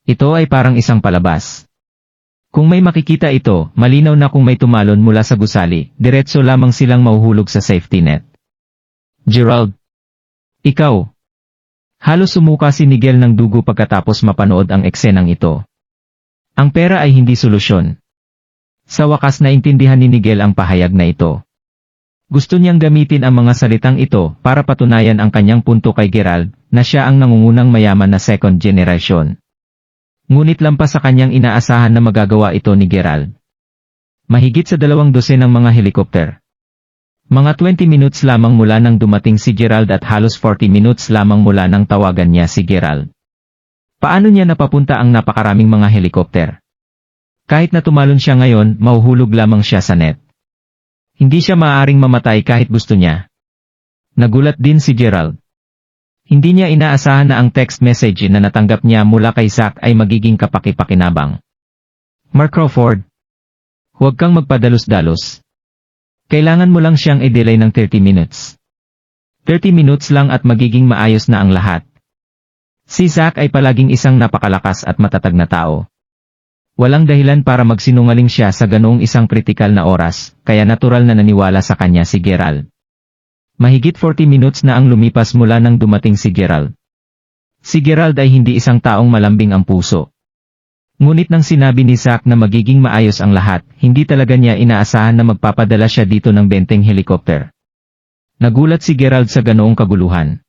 A: Ito ay parang isang palabas. Kung may makikita ito, malinaw na kung may tumalon mula sa gusali, diretso lamang silang mahuhulog sa safety net. Gerald. Ikaw. Halos sumuka si Miguel ng dugo pagkatapos mapanood ang eksenang ito. Ang pera ay hindi solusyon. Sa wakas naintindihan ni Miguel ang pahayag na ito. Gusto niyang gamitin ang mga salitang ito para patunayan ang kanyang punto kay Gerald na siya ang nangungunang mayaman na second generation. Ngunit lampas sa kanyang inaasahan na magagawa ito ni Gerald. Mahigit sa 200 ng mga helikopter. Mga 20 minutes lamang mula nang dumating si Gerald at halos 40 minutes lamang mula nang tawagan niya si Gerald. Paano niya napapunta ang napakaraming mga helikopter? Kahit na tumalon siya ngayon, mahuhulog lamang siya sa net. Hindi siya maaaring mamatay kahit gusto niya. Nagulat din si Gerald. Hindi niya inaasahan na ang text message na natanggap niya mula kay Zack ay magiging kapaki-pakinabang. Mark Crawford. Huwag kang magpadalos-dalos. Kailangan mo lang siyang i-delay ng 30 minutes. 30 minutes lang at magiging maayos na ang lahat. Si Zack ay palaging isang napakalakas at matatag na tao. Walang dahilan para magsinungaling siya sa ganoong isang kritikal na oras, kaya natural na naniwala sa kanya si Gerald. Mahigit 40 minutes na ang lumipas mula nang dumating si Gerald. Si Gerald ay hindi isang taong malambing ang puso. Ngunit nang sinabi ni Zack na magiging maayos ang lahat, hindi talaga niya inaasahan na magpapadala siya dito ng 20 helicopter. Nagulat si Gerald sa ganoong kaguluhan.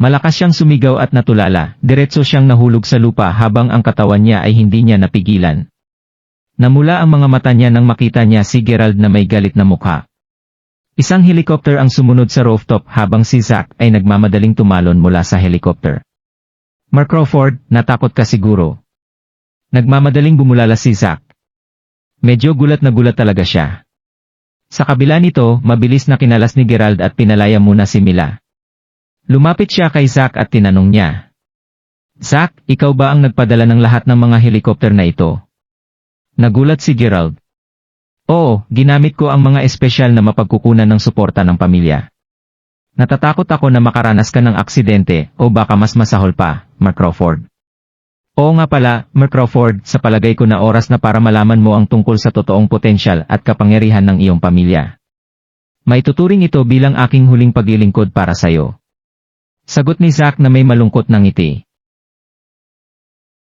A: Malakas siyang sumigaw at natulala, diretso siyang nahulog sa lupa habang ang katawan niya ay hindi niya napigilan. Namula ang mga mata niya nang makita niya si Gerald na may galit na mukha. Isang helicopter ang sumunod sa rooftop habang si Zack ay nagmamadaling tumalon mula sa helicopter. Mark Crawford, natakot ka siguro. Nagmamadaling bumulala si Zack. Medyo gulat na gulat talaga siya. Sa kabila nito, mabilis na kinalas ni Gerald at pinalaya muna si Mila. Lumapit siya kay Zack at tinanong niya. Zack, ikaw ba ang nagpadala ng lahat ng mga helicopter na ito? Nagulat si Gerald. Oo, ginamit ko ang mga espesyal na mapagkukunan ng suporta ng pamilya. Natatakot ako na makaranas ka ng aksidente o baka mas masahol pa, Mark Crawford. Oo nga pala, Mark Crawford, sa palagay ko na oras na para malaman mo ang tungkol sa totoong potensyal at kapangyarihan ng iyong pamilya. Maituturing ito bilang aking huling paglilingkod para sayo. Sagot ni Zack na may malungkot na ngiti.